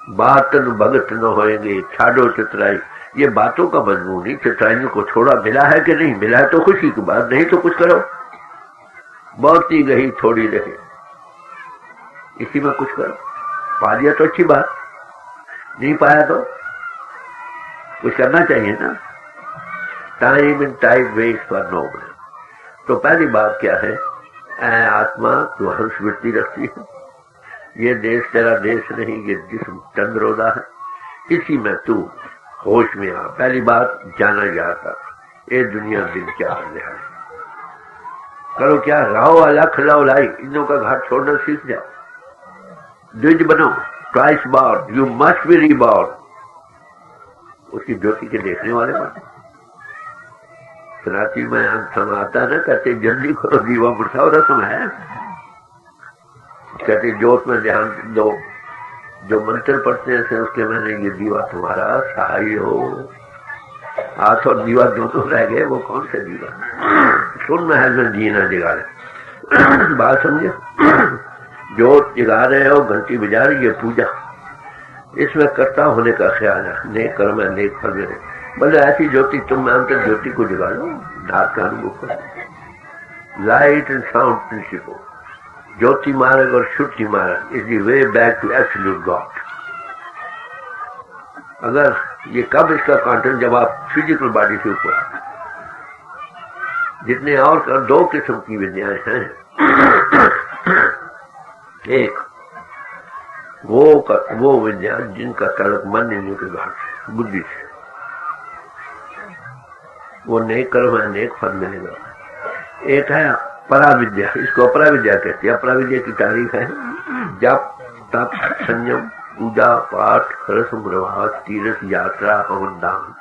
बातन भगत न होएंगे, छाड़ो चितराई। ये बातों का मजमून नहीं, चितराइयों को छोड़ा। मिला है कि नहीं मिला है तो खुशी की बात, नहीं तो कुछ करो। बहुत ही गई थोड़ी रहे, इसी में कुछ करो। पा लिया तो अच्छी बात, नहीं पाया तो कुछ करना चाहिए ना। टाइम एंड टाइम वेस्ट फॉर नो मैन। तो पहली बात क्या है? ऐ आत्मा, तू हर्ष वृत्ति रखती है, ये देश तेरा देश नहीं, ये जिस्म चंद्रोदा है, इसी में तू होश में आ। पहली बात जाना जाता, ये दुनिया दिन क्या है, करो क्या? राहो अलख लाओ लाई, इनों का घाट छोड़ना सीख जाओ। द्विज बनो, twice bar, you must be reborn. उसकी ज्योति के देखने वाले बनो। सनाती में अंत आता है ना, कहते जल्दी करो दीवा बुझाओ, रस्म है। कहते ज्योत में ध्यान दो, जो मंत्र पढ़ते हैं उसके मैंने ये दीवा तुम्हारा सहाय हो। हाथ और दीवा दोनों रह गए, वो कौन सा दीवा? सुन महल में जीना जगा रहे, बात समझे? ज्योत जगा रहे हो, घंटी बजा रही है, पूजा, इसमें कर्ता होने का ख्याल है। नेक कर्म है, नेक फल मिले। बोले ऐसी ज्योति तुम अंतर ज्योति को जगा लो, धात का अनुभव करो। लाइट एंड साउंड प्रिंसिपल, ज्योति मार्ग और शुद्धि मार्ग is the way back to absolute God. अगर ये कब इसका कंटेंट, जब आप फिजिकल बॉडी से ऊपर, जितने और कर, 2 किस्म की विद्याएं हैं। एक वो विद्या जिनका तलक मन इंद्रियों के घाट से, बुद्धि से, वो नेक कर्म है, नेक फल मिलेगा। एक है परा विद्या, इसको अपरा विद्या कहते हैं। अपरा विद्या की तारीफ है जप, तप, संयम, पूजा पाठ, रस्म रिवाज, तीर्थ यात्रा, हवन दान,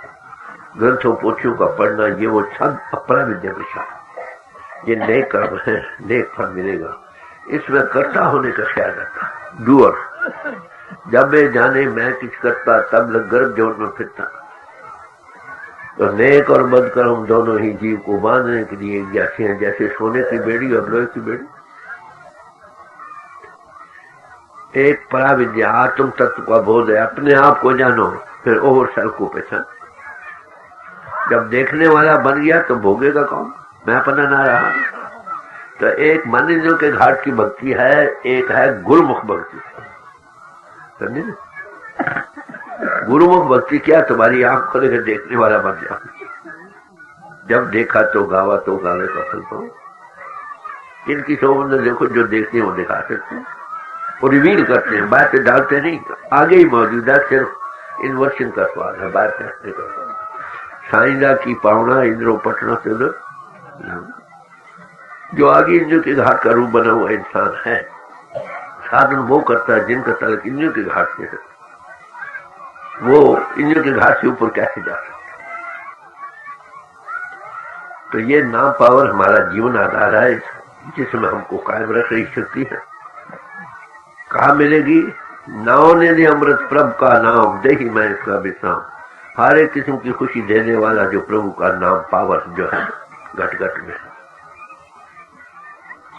ग्रंथों पोथियों का पढ़ना, ये वो सब अपरा विद्या के साथ। ये नेक कर्म है, नेक फल मिलेगा। इसमें कर्ता होने का ख्याल रहता है, डूअर। जब मैं जाने मैं कुछ करता, तब लग गर्भ जोड़ में फिरता। तो नेक और बद कर्म दोनों ही जीव को बांधने के लिए जैसे हैं, जैसे सोने की बेड़ी और लोहे की बेड़ी। एक परा विद्या आत्म तत्व का बोध है, अपने आप को जानो, फिर ओवर सेल्फ को पहचान। जब देखने वाला बन गया तो भोगेगा कौन? मैं अपना ना रहा। तो एक मन इंद्रियों के घाट की भक्ति है, एक है गुरुमुख भक्ति। समझे? गुरुमुख भक्ति क्या? तुम्हारी आंख खोले के देखने वाला बन जाओ। जब देखा तो गावा तो गावे का फल पाओ। इनकी शोभन देखो, जो देखते हैं वो दिखा सकते हैं, वो रिवील करते हैं, बातें डालते नहीं, आगे ही मौजूद है। सिर्फ इन्वर्शन का स्वाद है, बात कहने का। साईदा की पावना इंद्रो पटना से उधर, जो आगे इंद्रियों के घाट का रूप बना हुआ इंसान है, साधन वो करता है जिनका तलक इंद्रियों के घाट से है, वो इंद्रियों के घाट से ऊपर कैसे जा सकता। तो ये नाम पावर हमारा जीवन आधार है, जिसमें हमको कायम रख रही शक्ति है। कहा मिलेगी? नाव ने दे अमृत प्रभु का नाम, दे ही मैं इसका विश्राम। हर एक किस्म की खुशी देने वाला जो प्रभु का नाम पावर जो है घट घट में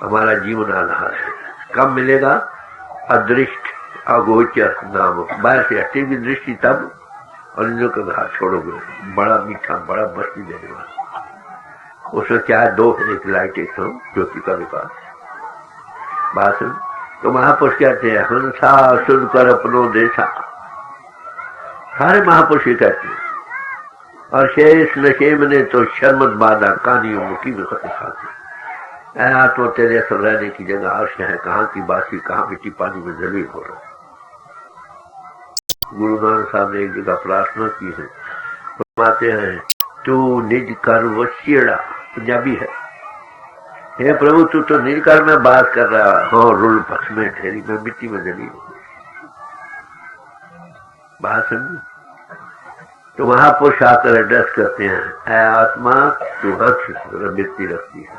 हमारा जीवन आधार है। कब मिलेगा? अदृष्ट अगोचर नाम, बाहर से हटेगी दृष्टि तब, और इंद्रियों का घाट छोड़ोगे। बड़ा मीठा, बड़ा बस्ती देने वाला, उसमें क्या है? दो, एक लाइट, एक ज्योति का विकास। भाषण तो महापुरुष कहते हैं, हंसा सुन कर अपनो देशा, सारे महापुरुष ही कहते हैं। और शेष नशे मने तो शर्मत बाधा कहानियों मुखी में खाते। आत्मा तेरे असर रहने की जगह अर्श है, कहाँ की बासी, कहाँ मिट्टी पानी में जलील हो रहा है। गुरु नानक साहब ने एक जगह प्रार्थना की है, फरमाते हैं, तू निज कर वसीड़ा, पंजाबी है, हे प्रभु तू तो निज कर में बात कर रहा हो, रुल पक्ष में ठहरी, मैं मिट्टी में जलील हूं। बात समझी? तो महापुरुष आकर एड्रेस करते हैं, ऐ आत्मा तू हर्ष मिट्टी रखती है,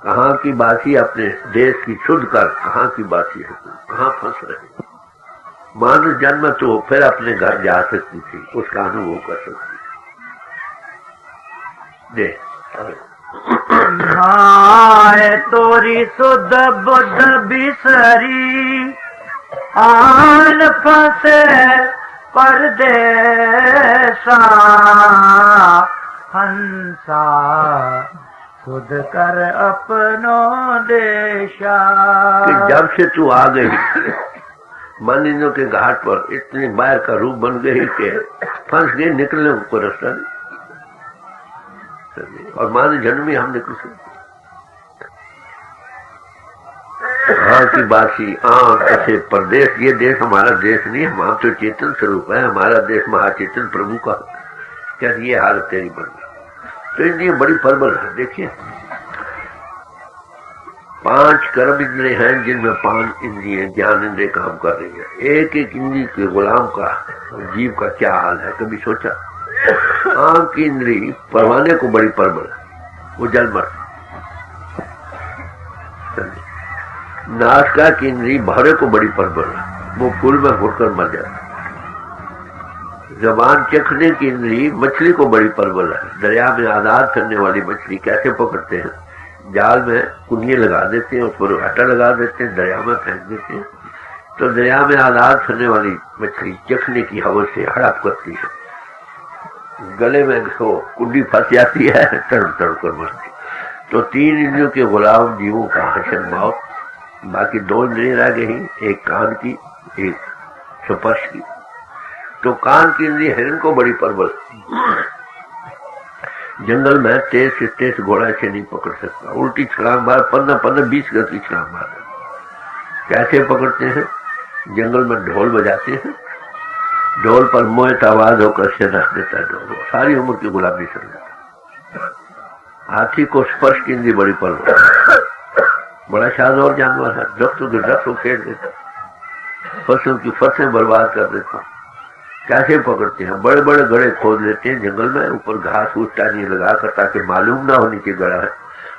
कहाँ की बासी, अपने देश की शुद्ध कर, कहाँ की बासी है तू, कहाँ फंस रहे। मानुष जन्म तो फिर अपने घर जा सकती थी, उसका अनुभव कर सकती दे। हाय तोरी सुध बुद्ध बिसरी, आन फंसे परदेसा, हंसा सुध कर अपनो देशा। कि जब से तू आ गई मन इंद्रियों के घाट पर, इतनी बाहर का रूप बन गई कि फंस गए, निकलने को रास्ता नहीं। और मान जन्म में हम निकल सकते। हाँ की बासी, कैसे परदेश, ये देश हमारा देश नहीं, हम तो चेतन स्वरूप है, हमारा देश महाचेतन प्रभु का। क्या ये हालत तेरी बन गई? तो इंद्रिय बड़ी प्रबल है। देखिए 5 कर्म इंद्रिय हैं, जिनमें 5 इंद्रिय ज्ञान इंद्रिय काम कर रही है। एक एक इंद्रिय के गुलाम का, जीव का क्या हाल है, कभी सोचा? आंख की इंद्री परवाने को बड़ी प्रबल है, वो जल मर। नासिका की इंद्री भौरे को बड़ी प्रबल है, वो फूल में घुटकर मर जाता। जबान चखने की इंद्री मछली को बड़ी प्रबल है। दरिया में आजाद करने वाली मछली कैसे पकड़ते हैं? जाल में कुनिये लगा देते हैं, उस पर आटा लगा देते हैं, दरिया में फेंक देते हैं। तो दरिया में आजाद करने वाली मछली चखने की हवस से हड़प करती है, गले में कुंडी फंस जाती है, तड़प तड़प कर मरती। तो 3 इंद्रियों के गुलाम जीवों का हसन मौत। बाकी 2 इंद्रियां रह गई, एक कान की, एक स्पर्श की। तो कान की इंद्रिय हिरण को बड़ी प्रबल, जंगल में तेज से तेज घोड़ा से नहीं पकड़ सकता, उल्टी छलांग मार, 15-20 गज की छलांग मार। कैसे पकड़ते हैं? जंगल में ढोल बजाते हैं, ढोल पर मोहित आवाज होकर सिर रख देता है ढोल, सारी उम्र की गुलामी चल जाता। हाथी को स्पर्श की इंद्री बड़ी प्रबल, बड़ा शानदार जानवर है, दरख्तों के दरख्त उखेड़ देता, फसलों की फसलें बर्बाद कर देता। कैसे पकड़ते हैं? बड़े बड़े गड़े खोद लेते हैं जंगल में, ऊपर घास फूस टानी लगा कर, ताकि मालूम ना हो नीचे गड़ा है।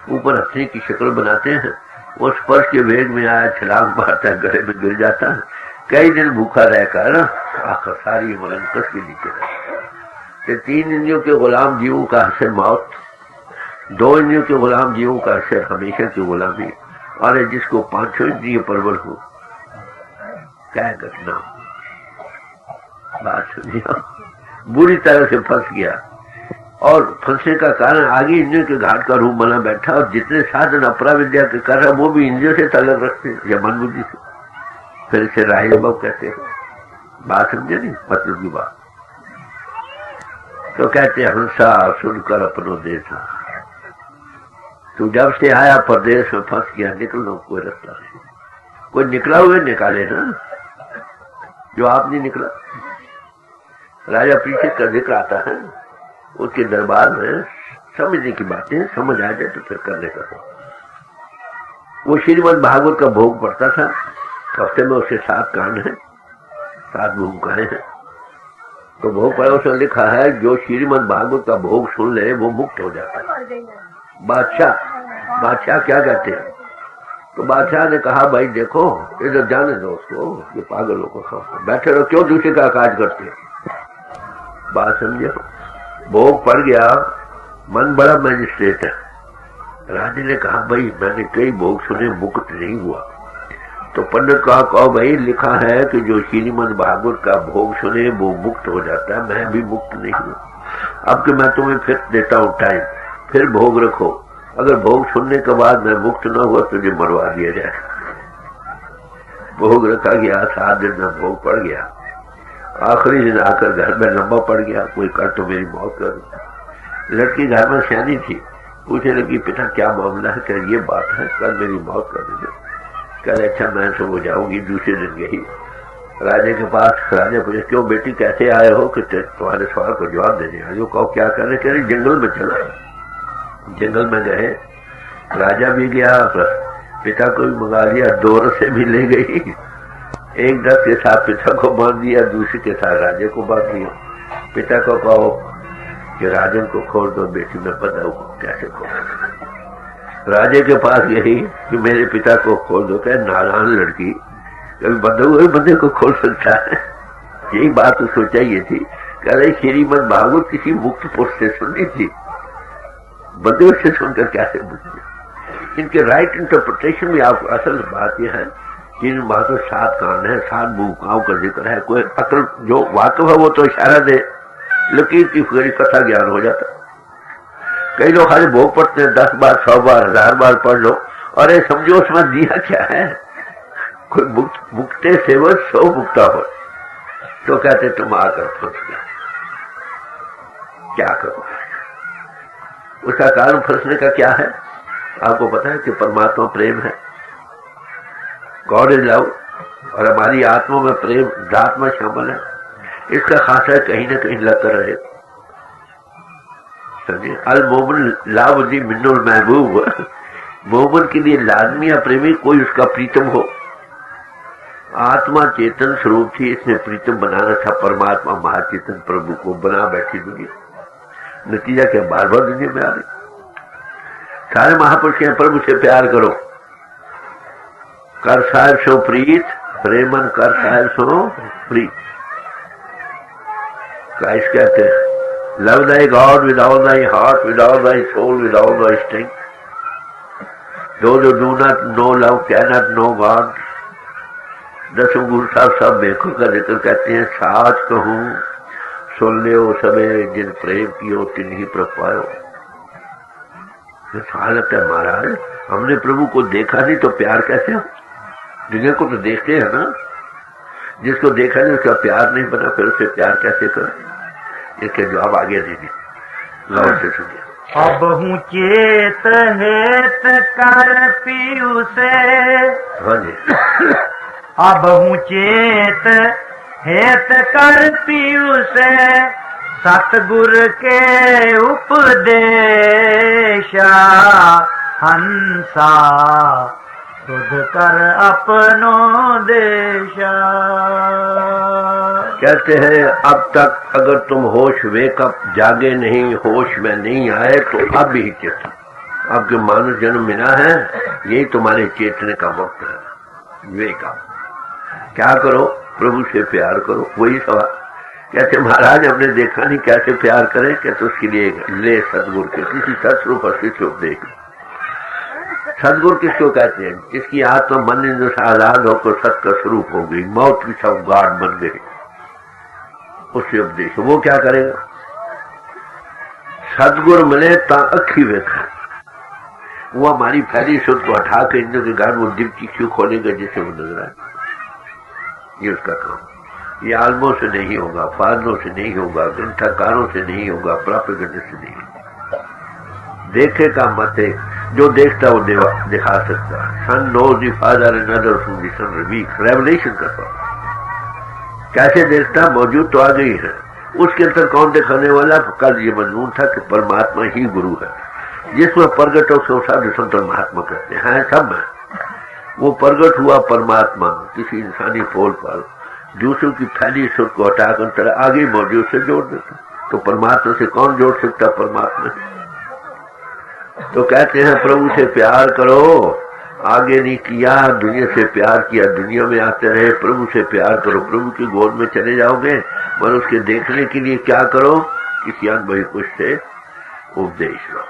ऊपर हथनी की शक्ल बनाते हैं, वो स्पर्श के वेग में आया, छलांग मारता है, गले में गिर जाता है। कई दिन भूखा रहकर आखिर सारी उम्र कस के नीचे रहता। 3 इंद्रियों के गुलाम जीवों का हसर मौत, 2 इंद्रियों के गुलाम जीवों का हसर हमेशा की गुलामी। और जिसको 5 इंद्रिय प्रबल हो, क्या घटना, बात समझिए, बुरी तरह से फंस गया। और फंसने का कारण आगे इंद्रियों के घाट का रूप बना बैठा, और जितने साधन अपरा विद्या के कर रहे वो भी इंद्रियों से तलक रखते हैं या मन बुद्धि से। फिर इसे राही अनुभव कहते हैं। बात समझे नहीं? मतलब की बात। तो कहते हैं हंसा सुनकर अपनो देशा। तू जब से आया परदेश में फंस गया, निकलना कोई रास्ता नहीं। कोई निकला हुए निकाले ना, जो आप नहीं निकला। राजा परीक्षित का जिक्र आता है, उसके दरबार में समझने की बातें समझ आ जाए तो फिर करने का। वो श्रीमद् भागवत का भोग पड़ता था, हफ्ते में उसके 7 कांड हैं, 7 भूमिकाएं हैं। तो भोग पड़ा, उसने लिखा है जो श्रीमद् भागवत का भोग सुन ले वो मुक्त हो जाता है। बादशाह क्या कहते हैं? तो बादशाह ने कहा भाई देखो इधर जाने दो उसको, ये पागलों को खाओ, बैठे रहो, क्यों दूसरे का काज करते हैं। बात समझे? भोग पड़ गया, मन बड़ा मैजिस्ट्रेट है। राजा ने कहा भाई मैंने कई भोग सुने, मुक्त नहीं हुआ। तो पंडित कहो भाई लिखा है कि जो श्रीमद् भागवत का भोग सुने वो मुक्त हो जाता है, मैं भी मुक्त नहीं हूँ। अब कि मैं तुम्हें फिर देता हूँ टाइम, फिर भोग रखो, अगर भोग सुनने के बाद मैं मुक्त न हुआ तुझे मरवा दिया जाए। भोग रखा गया, 7 दिन में भोग पड़ गया। आखिरी दिन आकर घर में लंबा पड़ गया, कोई कर तो मेरी मौत कर। लड़की घर में सियानी थी, पूछने लगी पिता क्या मामला है? कह ये बात है, कल मेरी मौत कर दीजिए। कह अच्छा मैं सब हो जाऊंगी। दूसरे दिन गई राजे के पास। राजा पूछे क्यों बेटी कैसे आए हो? कि तुम्हारे सवाल को जवाब देने आए हो। कहो क्या कर रहे? कह रहे जंगल में चला। जंगल में गए, राजा भी गया, पिता को भी मंगा लिया, 2 रस्से भी ले गई। एक रथ के साथ पिता को बांध दिया, दूसरे के साथ राजा को बांध दिया। पिता को कहो कि राजन को खोल दो, बेटी में बताओ कैसे खोल। राजे के पास यही कि मेरे पिता को खोल दो। कहे नारायण लड़की, कभी बंधे हुए बंदे को खोल सकता है? यही बात उसको चाहिए थी। कह रहे श्रीमद् भागवत किसी मुक्त पुरुष से सुननी थी, बंदे से सुनकर कैसे बुझे। इनके राइट इंटरप्रिटेशन में आपको असल बात यह है कि इन बातों 7 कांड है, 7 भूमिकाओं का जिक्र है। कोई अकल जो वाकफ है वो तो इशारा दे, लकीर की फिक्री कथा ज्ञान हो जाता। कई लोग खाली भोग पढ़ते हैं, 10 बार 100 बार 1000 बार पढ़ लो, और ये समझो उसमें दिया क्या है। कोई मुक्ते सेवक 100 मुक्ता हो तो कहते तुम आकर फंस गए, क्या करो। उसका कारण फंसने का क्या है? आपको पता है कि परमात्मा प्रेम है, गॉड इज लव, और हमारी आत्मा में प्रेम आत्मा शामिल है। इसका खासा कहीं ना कहीं लग कर रहे। समझे? अल मोमिन लावदी मिन्नुल महबूब, मोमिन के लिए लाजमी या प्रेमी कोई उसका प्रीतम हो। आत्मा चेतन स्वरूप थी, इसने प्रीतम बनाना था परमात्मा महाचेतन प्रभु को, बना बैठी दुनिया। नतीजा क्या? बार बार दुनिया में आ रही। सारे महापुरुष के प्रभु से प्यार करो। कर साहिब सो प्रीत, प्रेमन कर साहिब सो प्रीत। क्राइस्ट कहते हैं love thy God with all thy heart, with all thy soul, with all thy strength. Those who do not know love cannot know God। 10 गुरु साहब सब बेखुर का जिक्र कहते हैं, साच कहूं सुन लियो सबे, जिन प्रेम कियो तिन्ही प्रभ पायो। हालत है महाराज, हमने प्रभु को देखा नहीं तो प्यार कैसे हो? दुनिया को तो देखते हैं ना, जिसको देखा नहीं उसका प्यार नहीं बना, फिर उसे प्यार कैसे करें? इसके जवाब आगे दीजिए, गौर से सुनिए। अब हूँ चेत हेत कर पीयू से, हाँ जी, अब हूँ चेत हेत कर पीयू से, सतगुर के उपदेशा हंसा, सुध कर अपनो देशा। कहते हैं अब तक अगर तुम होश वेकअप जागे नहीं, होश में नहीं आए तो अब ही चेतन, आपके मानव जन्म मिला है, यही तुम्हारे चेतने का वक्त है। वेकअप क्या करो? प्रभु से प्यार करो। वही सवाल कहते महाराज हमने देखा नहीं, कैसे प्यार करें? कहते उसके लिए ले सदगुरु के किसी सत्स्वरूप से उपदेश। सदगुरु किसको कहते हैं? जिसकी आत्मा मन इंद्र से आजाद होकर सत का स्वरूप हो गई, मौत की सब गाढ़ बन गई, उससे उपदेश। वो क्या करेगा? सदगुरु मिले ता अखी वेखा, वो हमारी फैली शुद्ध को हटा के इंद्र के गाढ़ वो दिव्य चक्षु खोलेगा जिससे वो नजर आए। ये उसका काम। ये आलमों से नहीं होगा, फादलों से नहीं होगा, ग्रंथकारों से नहीं होगा, प्रोपेगेंडा से नहीं होगा। देखे का मत है, जो देखता वो दिखा सकता है। Son knows the father and other from the son reveals, revelation करता। कैसे देखता? मौजूद तो आ गई है, उसके अंदर कौन दिखाने वाला? कल ये मजमून था कि परमात्मा ही गुरु है, जिसमें प्रगट हो सो साधु संत महात्मा कहते हैं सब में। वो प्रगट हुआ परमात्मा किसी इंसानी पोल पर, दूसरों की फैली सुर को हटाकर आगे मौजूद से जोड़ देता। तो परमात्मा से कौन जोड़ सकता? परमात्मा। तो कहते हैं प्रभु से प्यार करो, आगे नहीं किया, दुनिया से प्यार किया, दुनिया में आते रहे। प्रभु से प्यार करो, प्रभु की गोद में चले जाओगे, पर उसके देखने के लिए क्या करो? किसी अनुभवी पुरुष से उपदेश लो।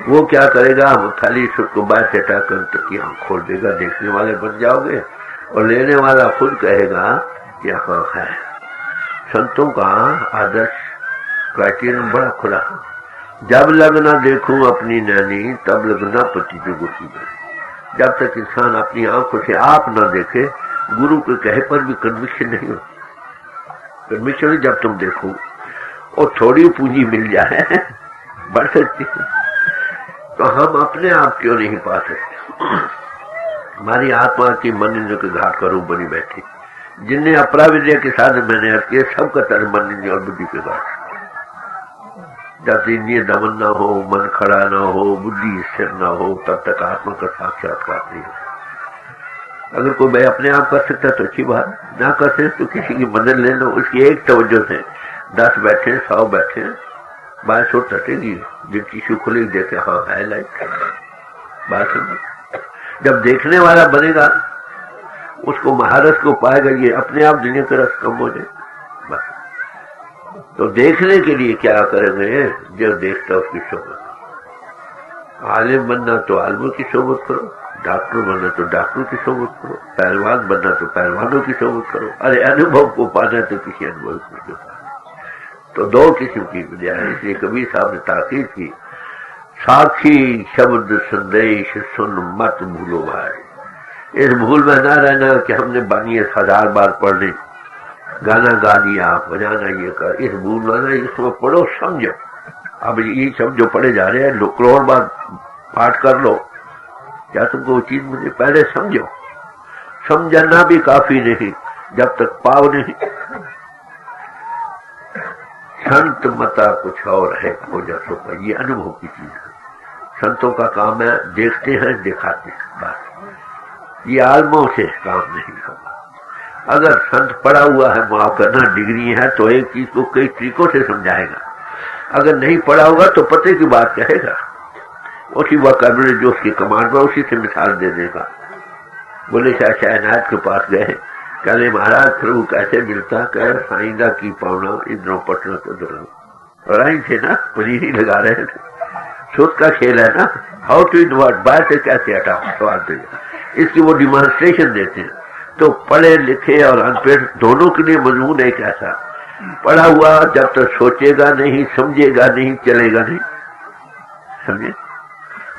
वो क्या करेगा? हम थाली सुख को बाहर चटा कर तक आंख खोल देगा, देखने वाले बन जाओगे, और लेने वाला खुद कहेगा कि हाँ है। संतों का आदर्श क्राइटेरियन बड़ा खुला। जब लगना देखूं अपनी नैनी, तब लगना पति की गुस्सी में। जब तक इंसान अपनी आंखों से आप न देखे, गुरु के कहे पर भी कन्विक्शन नहीं हो। कन्विक्शन जब तुम देखो और थोड़ी पूंजी मिल जाए बढ़ सकती है, तो हम अपने आप क्यों नहीं पा सकते? हमारी आत्मा की मन के घाट का रूप बनी बैठी, जिनने अपरा विद्या के साथ मैंने अर्थ किए, सबका तरह मन और बुद्धि के घाट। जब इंद्रिय दमन न हो, मन खड़ा न हो, बुद्धि स्थिर न हो, तब तक आत्मा का साक्षात्कार नहीं हो। अगर कोई भाई अपने आप कर सकता तो अच्छी बात, ना कर सकते तो किसी की मदद ले लो। उसकी एक तवज्जो से 10 बैठे 100 बैठे, बात सो टटेगी। जिनकी शुक्ली देखे हाँ है लाइक बात समझ। जब देखने वाला बनेगा, उसको महारस को पाएगा, ये अपने आप दुनिया का रस कम हो जाए। तो देखने के लिए क्या करेंगे? जो देखता उसकी सोबत। आलिम बनना तो आलिमों की सोबत करो, डॉक्टर बनना तो डॉक्टरों की सोबत करो, पहलवान बनना तो पहलवानों की सोबत करो। अरे अनुभव को पाना तो किसी अनुभव को। तो 2 किस्म की विद्या है। इसलिए कबीर साहब ने ताकीद की, साक्षी शब्द संदेश सुन मत भूलो भाई। इस भूल में ना रहना कि हमने बानी 1000 बार पढ़ ली, गाना गा दिया, बजाना ये कर, इस भूल में इसमें पढ़ो, समझो। अब ये सब जो पढ़े जा रहे हैं, करोड़ बार पाठ कर लो, क्या तुमको वो चीज मुझे पहले समझो। समझना भी काफी नहीं जब तक पाव नहीं। संत मता कुछ और है, खोजा सो का, ये अनुभव की चीज है। संतों का काम है देखते हैं, दिखाते हैं, बस। ये आलमों से काम नहीं होगा। अगर संत पढ़ा हुआ है, माफ करना डिग्री है, तो एक चीज को कई तरीकों से समझाएगा। अगर नहीं पढ़ा होगा तो पते की बात कहेगा, उसी वोकैबुलरी जो उसकी कमांड में, उसी से मिसाल दे देगा। बोले शाहनाथ के पास गए, कहले महाराज प्रभु कैसे मिलता? कह साइंदा की पावना इधरों पटना तो उधर राई थे ना, पनीरी लगा रहे थे। सोच का खेल है ना, हाउ टू इन्वर्ट, बाहर से कैसे हटाओ, सवाल देगा। इसकी वो डिमॉन्स्ट्रेशन देते हैं। तो पढ़े लिखे और अनपढ़ दोनों के लिए मजमून एक ऐसा, पढ़ा हुआ जब तक सोचेगा नहीं, समझेगा नहीं, चलेगा नहीं। समझे?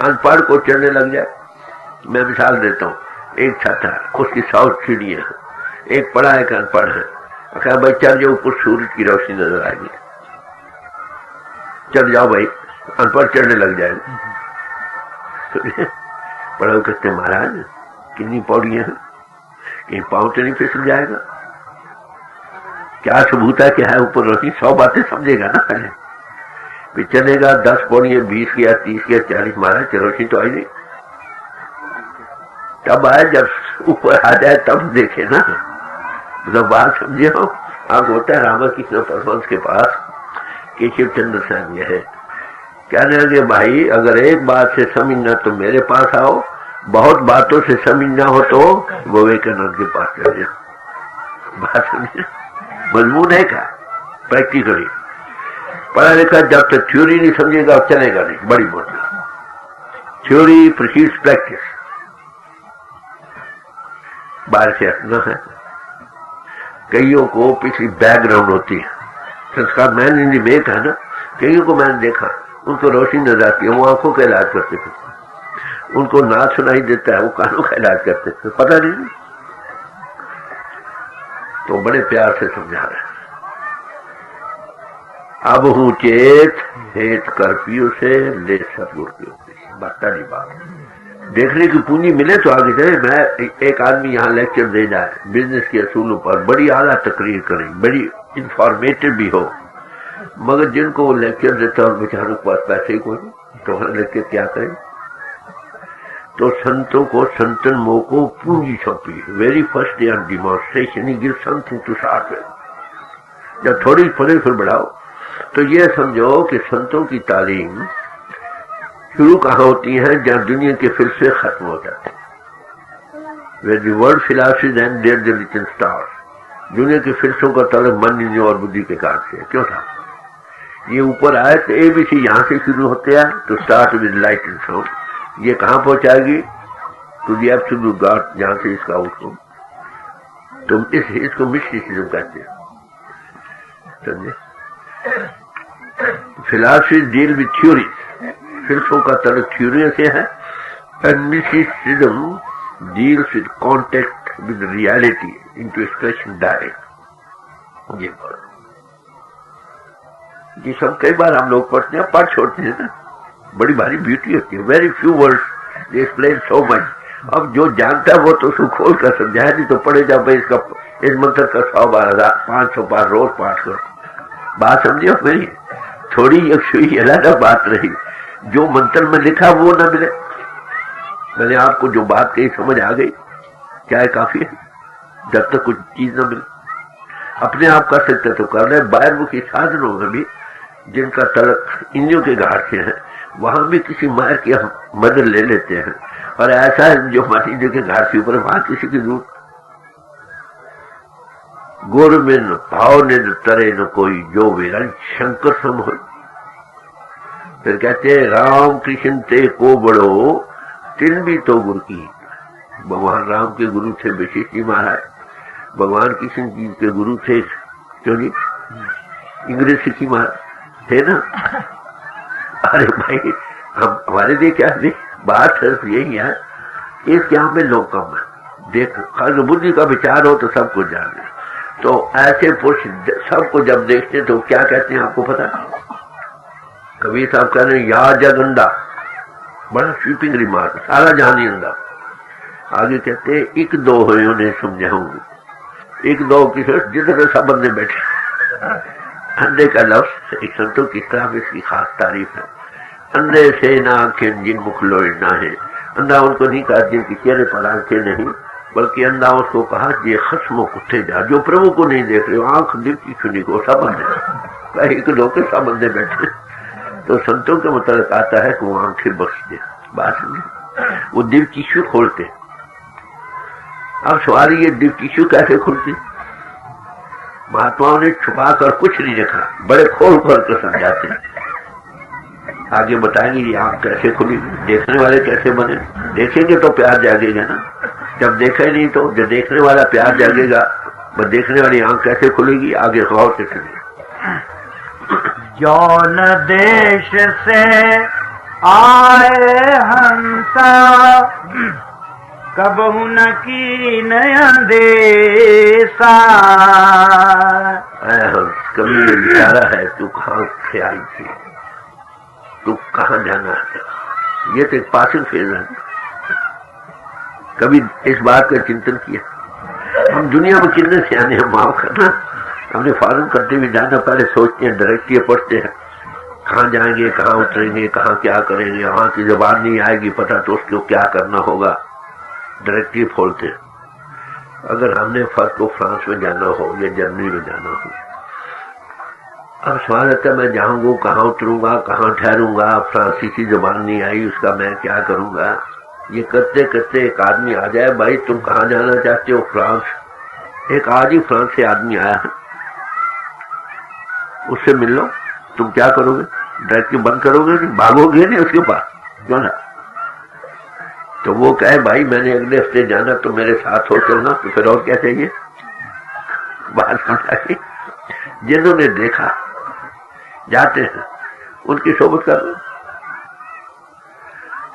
अनपढ़ को चढ़ने लग जाए। मैं मिसाल देता हूँ, एक छत है, उसकी 100 सीढ़ियां हैं, एक पढ़ा है, एक अनपढ़ है। कहा भाई चढ़ जाओ, ऊपर सूरज की रोशनी नजर आएगी, चढ़ जाओ भाई। अनपढ़ चढ़ने लग जाएगा। पढ़ा कहते महाराज कितनी पौड़ियां हैं, कहीं पाँव तो नहीं फिसल जाएगा? क्या सबूत है कि है ऊपर रोशनी? 100 बातें समझेगा ना पहले, फिर चलेगा 10 पौड़ियां, 20 किया, 30 किया, 40, महाराज रोशनी तो आई नहीं। तब आए जब ऊपर आ जाए तब देखे ना, मतलब बात समझे हो। आप होता है रामकृष्ण परमहंस के पास केशव चंद्र साहब है, कहने लगे भाई अगर एक बात से समझना तो मेरे पास आओ, बहुत बातों से समझना हो तो विवेकानंद के पास चले जाओ। बात समझे? मजमून है क्या? प्रैक्टिकली पढ़ा लिखा जब तक थ्योरी नहीं समझेगा चलेगा नहीं। बड़ी बात, थ्योरी प्रीसीड्स प्रैक्टिस। बाहर से हटना है। कईयों को पिछली बैकग्राउंड होती है, संस्कार मैन इन दी मेक है ना। कईयों को मैंने देखा, उनको रोशनी नजर आती है, वो आंखों का इलाज करते थे। उनको ना सुनाई देता है, वो कानों का इलाज करते थे, पता नहीं। तो बड़े प्यार से समझा रहे हैं। अब हूं चेत हेत कर पियो से ले सतगुरु की उपदेश। बता नहीं बात देखने की पूंजी मिले तो आगे चले। मैं एक आदमी यहाँ लेक्चर दे जाए बिजनेस के असूलों पर, बड़ी आला तकरीर करें, बड़ी इंफॉर्मेटिव भी हो, मगर जिनको वो लेक्चर देता है बेचारों के पास पैसे ही कोई नहीं, तो वहां लेक्चर क्या करें। तो संतों को, संतन मोह को पूंजी सौंपी। Very first day on demonstration ही give something to start with. जब थोड़ी फले फिर बढ़ाओ। तो ये समझो कि संतों की तालीम शुरू कहाँ होती है, जहाँ दुनिया के फिरसे खत्म हो जाते हैं। Where the world philosophies and their religion starts। दुनिया के फिरसों का तलब मन, इंद्रियों और बुद्धि के कारण से क्यों था। ये ऊपर आए तो ABC यहाँ से शुरू होते हैं, तो start with light and sound. ये कहाँ पहुंचाएगी, टू दी एब्सोल्यूट गॉड, जहाँ से इसका आउटकम। तुम इसको मिस्टिसिज्म कहते हैं, समझे। फिलॉसफी डील विद थ्योरीज, फिरसों का तलब थ्योरी से है, and mysticism deals with contact with reality into expression direct. ये सब कई बार हम लोग पढ़ते हैं, पढ़ छोड़ते हैं ना, बड़ी भारी ब्यूटी होती है। Very few words they explain so much. अब जो जानता है वो तो उसको खोल कर समझाए, नहीं तो पढ़े जाओ भाई इसका इस मंत्र का 100 बार 500 बार रोज पाठ करो। बात समझे मेरी, थोड़ी एक सुई अलग बात रही, जो मंत्र में लिखा वो न मिले। मैंने आपको जो बात कही समझ आ गई, क्या है काफी है। जब तक कुछ चीज न मिले, अपने आप कर सकते तो कर रहे। बाहरमुखी साधनों में भी जिनका तलक इंद्रियों के घाट से है, वहां भी किसी मायर की हम मदद ले लेते हैं। और ऐसा है जो हमारे इंद्रियों के घाट के ऊपर, वहां किसी की जरूरत। गुर में भाव ने तरे न कोई, जो विरल शंकर सम हो। फिर कहते हैं राम कृष्ण ते को बड़ो, तिन भी तो गुरु की। भगवान राम के गुरु थे विशिष्ट जी महाराज, भगवान कृष्ण जी के गुरु थे क्यों जी इंग्रेज सिखी महाराज थे ना। अरे भाई हम हमारे लिए क्या नहीं, बात यही है, इस यहाँ में लोग कम है। देख अगर बुद्धि का विचार हो तो सब कुछ जाने। तो ऐसे पुरुष सबको जब देखते तो क्या कहते हैं आपको पता। कबीर साहब कह रहे हैं या जग अंधा, बड़ा स्वीपिंग रिमार्क, सारा जहान ही अंधा। आगे कहते हैं एक दो हो उन्हें समझाऊंगी, एक दो की जितने सब बंदे बैठे। अंधे का लफ्ज एक संतों की तरफ इसकी खास तारीफ है। अंधे से ना आंखें जिन मुख लोड़ना है। अंधा उनको नहीं कहा जिनके चेहरे पर आंखें नहीं, बल्कि अंधा उसको कहा ये खस्मों कुत्ते जा, जो प्रभु को नहीं देख रहे, आंख दिल की सुनी को सब बंदे, एक दो के सब बंदे बैठे। तो संतों के मतलब आता है कि वो आंखें बख्श दे। बात समझे, वो दिल की शु खोलते। अब सवाल ये दिल की शु कैसे खुलती। महात्माओं ने छुपा कर कुछ नहीं रखा, बड़े खोल खोल कर समझाते हैं। आगे बताएंगे ये आंख कैसे खुली, देखने वाले कैसे बने। देखेंगे तो प्यार जागेगा ना, जब देखे नहीं तो जब देखने वाला प्यार जागेगा, बस देखने वाली आंख कैसे खुलेगी। आगे गौर से सुनिए। जौन देश से आए हंसा, कबहू न की नयंदेसा। कभी ये विचारा है तू कहाँ से आई थी, तू कहाँ जाना है। ये तो एक पासिंग फेज है। कभी इस बात का चिंतन किया। हम दुनिया में कितने सियाने हैं, माफ करना, हमने फॉरन करते हुए जाना पहले सोचते हैं, डायरेक्टली पढ़ते हैं कहाँ जाएंगे, कहाँ उतरेंगे, कहाँ क्या करेंगे। वहां की जबान नहीं आएगी पता तो उसको क्या करना होगा, डायरेक्टली खोलते। अगर हमने फर्स्ट को फ्रांस में जाना हो या जर्मनी में जाना हो, अब सवाल आता है मैं जाऊंगा कहाँ उतरूंगा, कहाँ ठहरूंगा, फ्रांसीसी जबान नहीं आई उसका मैं क्या करूंगा। ये करते करते एक आदमी आ जाए, भाई तुम कहाँ जाना चाहते हो, फ्रांस। एक आज ही फ्रांस से आदमी आया है, उससे मिल लो। तुम क्या करोगे, डायरेक्टली बंद करोगे, नहीं भागोगे नहीं उसके पास, क्यों ना। तो वो कहे भाई मैंने अगले हफ्ते जाना, तो मेरे साथ हो चलना। तो फिर और क्या चाहिए, बात समझा के। जिन्होंने देखा जाते हैं उनकी सोबत कर लो।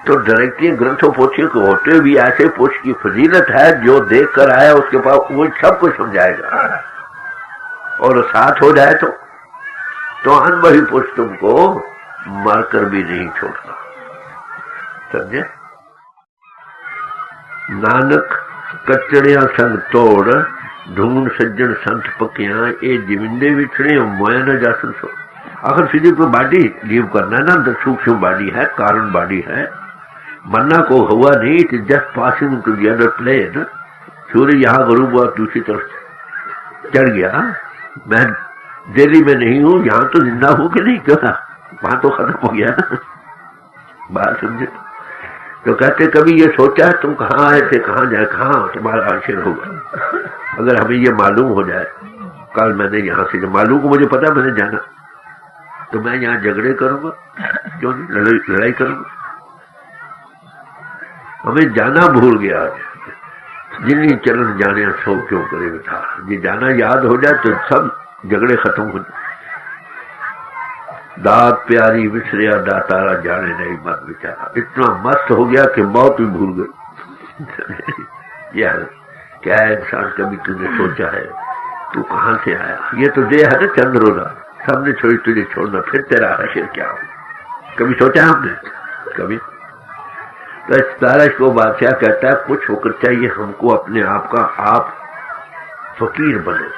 तो डायरेक्टली ग्रंथों पोथियों को होते भी ऐसे पोछ की फजीलत है, जो देख कर आया उसके पास वो सब कुछ समझाएगा। और साथ हो जाए तो अनबही पुरुष तुमको मारकर भी नहीं छोड़ता, समझे। नानक कचड़िया संग तोड़, ढूंढ सज्जन संत पकिया, ये जिमिंदे विछड़े मोया न जासन सो। आखिर फिजिकल बॉडी लीव करना है ना, सूक्ष्म बॉडी है, कारण बॉडी है, मरना को हुआ नहीं। It is just passing to the other plane. सूर्य यहाँ गरूब हुआ, दूसरी तरफ चढ़ गया। मैं दिल्ली में नहीं हूँ, यहाँ तो जिंदा हूँ कि नहीं, क्यों था, वहां तो खत्म हो गया ना। बात समझे? तो कहते कभी ये सोचा है तुम कहाँ आए थे, कहाँ जाए, कहाँ तुम्हारा आश्चर्य होगा अगर हमें ये मालूम हो जाए कल मैंने यहाँ से, जब मालूम को मुझे पता मैंने जाना, तो मैं यहाँ झगड़े करूंगा क्यों नहीं, लड़ाई करूंगा। हमें जाना भूल गया आज, जिन्हीं चरण जाने सो क्यों करे था। ये जाना याद हो जाए तो सब झगड़े खत्म हो जाए। दात प्यारी विसरिया दातारा, जाने नहीं मत बेचारा। इतना मस्त हो गया कि मौत भी भूल गई। यार क्या है इंसान, कभी तुझे सोचा है तू कहां से आया? ये तो देह है ना चंद्रोदा, सबने छोड़ी तुझे छोड़ना, फिर तेरा आखिर क्या हो? कभी सोचा हमने? कभी? तो इस तारश को बादशाह कहता है कुछ होकर चाहिए हमको अपने आप का, आप फकीर बनो।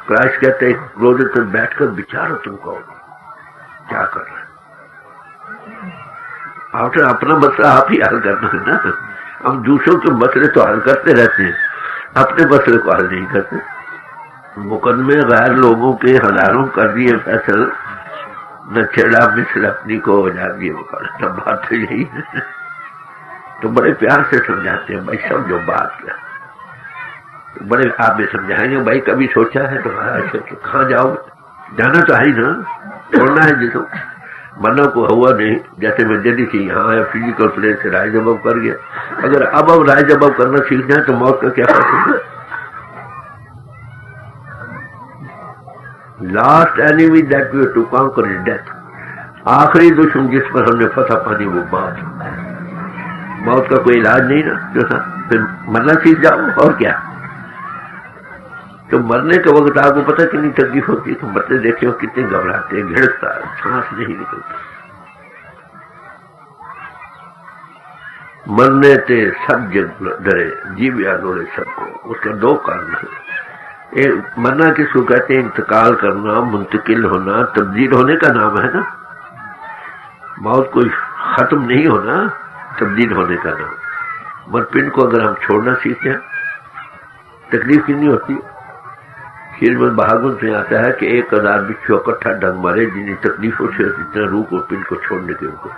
क्राइस्ट कहते हैं रोजे तक बैठकर विचारो तुम कहो क्या कर रहे हैं। अपना मसला आप ही हल करना है ना। हम दूसरों के मसले तो हल करते रहते हैं, अपने मसले को हल नहीं करते। मुकदमे गैर लोगों के हजारों कर दिए फैसल, न छेड़ा मिसल अपनी को बजा दिए। सब बात तो यही है। तो बड़े प्यार से समझाते हैं भाई समझो बात क्या। तो बड़े आप भी समझाएंगे भाई कभी सोचा है तो कहाँ जाओगे, जाना तो है ना, छोड़ना है जिसको, मरना को हुआ नहीं। जैसे मैं जल्दी से यहाँ है फिजिकल प्लेन से राय जवाब कर गया, अगर अब राय जवाब करना सीख जाए तो मौत का क्या फर्क है। Last enemy that we to conquer is death. आखिरी दुश्मन जिस पर हमने फतह पानी वो मौत का कोई इलाज नहीं ना, जो था फिर मरना सीख जाओ और क्या। तो मरने के वक्त आपको पता कितनी तकलीफ होती है, तो मरते देखे हो कितने घबराते हैं, घिड़कता है, सांस नहीं निकलता। मरने से सब जग डरे, जीव या डोले सबको। उसका दो कारण है। एक मरना किसको कहते हैं? इंतकाल करना, मुंतकिल होना, तब्दील होने का नाम है ना। मौत कोई खत्म नहीं होना, तब्दील होने का नाम। मरपिंड को अगर हम छोड़ना सीख जाए तकलीफ कितनी होती है। श्रीमद् भागवत में आता है कि 1000 बिच्छू इकट्ठा डंग मारे, जिन्हें तकलीफों से इतना रूह को पिंड को छोड़ने के ऊपर।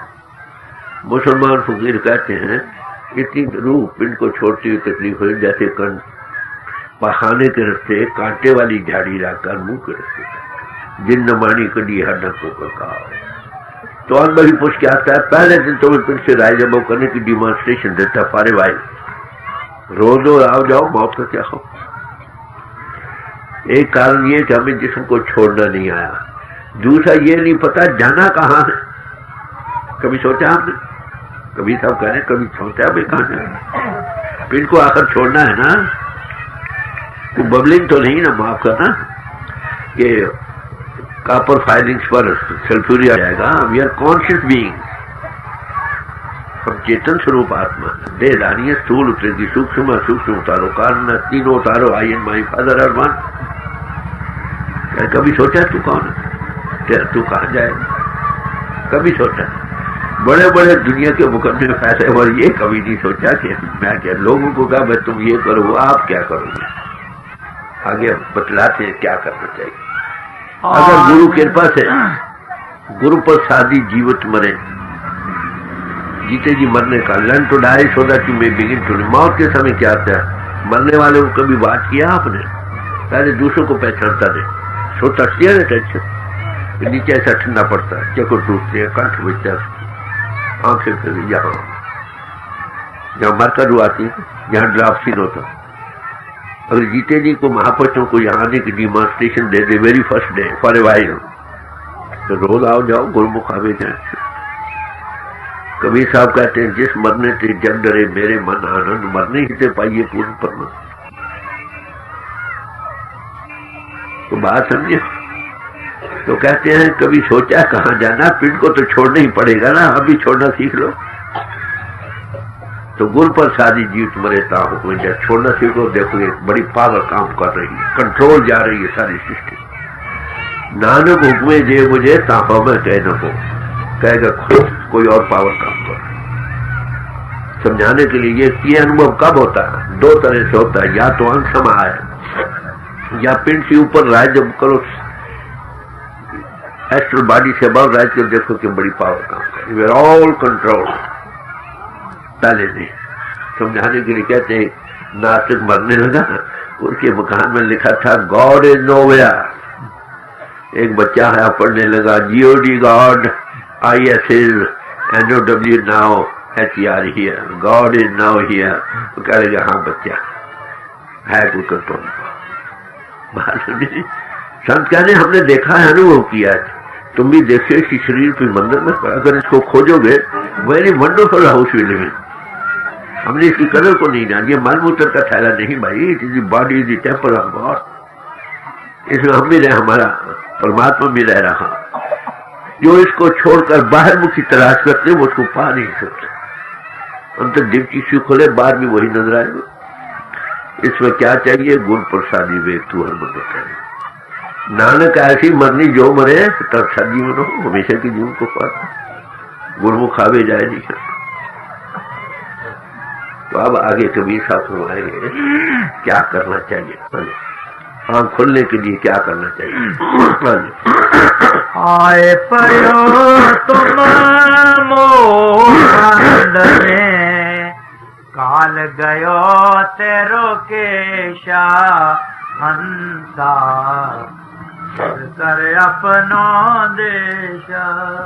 मुसलमान फकीर कहते हैं इतनी रूह पिंड को छोड़ती हुई तकलीफ हो जैसे कण पहाने के रस्ते कांटे वाली झाड़ी लाकर मुंह के रस्ते, जिन नमानी कड़ी हर नकों का कहा। तो और बड़ी पूछ के आता है पहले दिन तो पिंड से राय जमाव करने की डिमॉन्स्ट्रेशन देता फारे भाई, रोज आओ जाओ, मौत का क्या हो। एक कारण ये कि हमें जिस्म को छोड़ना नहीं आया, दूसरा ये नहीं पता जाना कहाँ है। कभी सोचा आपने? कभी सब कह रहे कभी सोचा भाई कहाँ जाना, पिंड को आकर छोड़ना है ना। तो बबलिंग तो नहीं ना, माफ करना, ये कॉपर फाइलिंग्स पर सल्फ्यूरिया आ जाएगा। वी आर कॉन्शियस बीइंग्स, हम चेतन स्वरूप आत्मा। देहधानी स्थूल उतरेगी, सूक्ष्म सूक्ष्म उतारो, कारण तीनों उतारो, I and my father are one. कभी सोचा तू कौन है, तू कहाँ जाएगा? कभी सोचा? बड़े बड़े दुनिया के मुकदमे फैसले, और ये कभी नहीं सोचा कि मैं क्या लोगों को कहा भाई तुम ये करो, आप क्या करोगे। आगे बतलाते हैं क्या करना चाहिए। अगर गुरु कृपा से गुरु पर शादी जीवित मरे, जीते जी मरने का, learn to die so that you may begin to. मौत के समय क्या आता है? मरने वाले को कभी बात किया आपने? पहले दूसरों को पहचानता रहे, सोता है टेंशन, नीचे ऐसा ठंडा पड़ता है, चक्कर टूटते हैं, कंठ बचता है, आंखें फिर यहाँ जहाँ मरकज आती है, जहाँ ड्राफ्ट होता। अगर जीते जी को महापुरुषों को यहाँ आने की demonstration they they very first day for a while, तो रोज आओ जाओ, गुरुमुख आवे जाए। कबीर साहब कहते हैं जिस मरने से जग डरे मेरे मन आनंद, मरने ही से पाइए पूर्ण परम। तो बात समझे? तो कहते हैं कभी सोचा कहाँ जाना, पिंड को तो छोड़ना ही पड़ेगा ना, अभी छोड़ना सीख लो। तो गुरु प्रसादी जीत मरेता हुक्म जब छोड़ना सीखो, देखो एक बड़ी पावर काम कर रही है, कंट्रोल जा रही है सारी सृष्टि। नानक हुक्मे जे मुझे तापा में कह न हो, कहेगा खुद कोई और पावर काम कर। समझाने के लिए ये अनुभव कब होता है? दो तरह से होता है, या तो अंग समाय या पिंड से ऊपर राज जब करो, एस्ट्रल बॉडी से अबव राज कर देखो कि बड़ी पावर काम कर, वी आर ऑल कंट्रोल। पहले नहीं समझाने के लिए कहते हैं, नास्तिक मरने लगा, उसके मकान में लिखा था गॉड इज नोवेयर। एक बच्चा है पढ़ने लगा GOD God, ISIS NOW now HER here, God is now here. तो कह लगा हाँ बच्चा है कोई कंट्रोल। संत कहने हमने देखा है, अनुभव किया है, तुम भी देखिए कि शरीर के मंदिर में अगर इसको खोजोगे, very wonderful house we live in. हमने इसकी कदर को नहीं जानी, ये मलमूत्र का थैला नहीं भाई, it is body is the temple of God. इसमें हम भी रहे, हमारा परमात्मा भी रह रहा। जो इसको छोड़कर बाहर मुखी तलाश करते वो उसको पा नहीं सकते। अंतर दिल की सी खोले, बाहर भी वही नजर आएगा। इसमें क्या चाहिए? गुरु प्रसादी वेग तू हर मन बताए। नानक ऐसी मरनी जो मरे तब सजीवन हो, हमेशा की जीवन को पाता, गुरुमुख आवे जाए नहीं है। तो अब आगे कबीर साहब फरमाएंगे क्या करना चाहिए, आंख खोलने के लिए क्या करना चाहिए। आए पयो तुम मोहंद में, काल गयो तेरो केशा हंसा, कर अपनो देशा।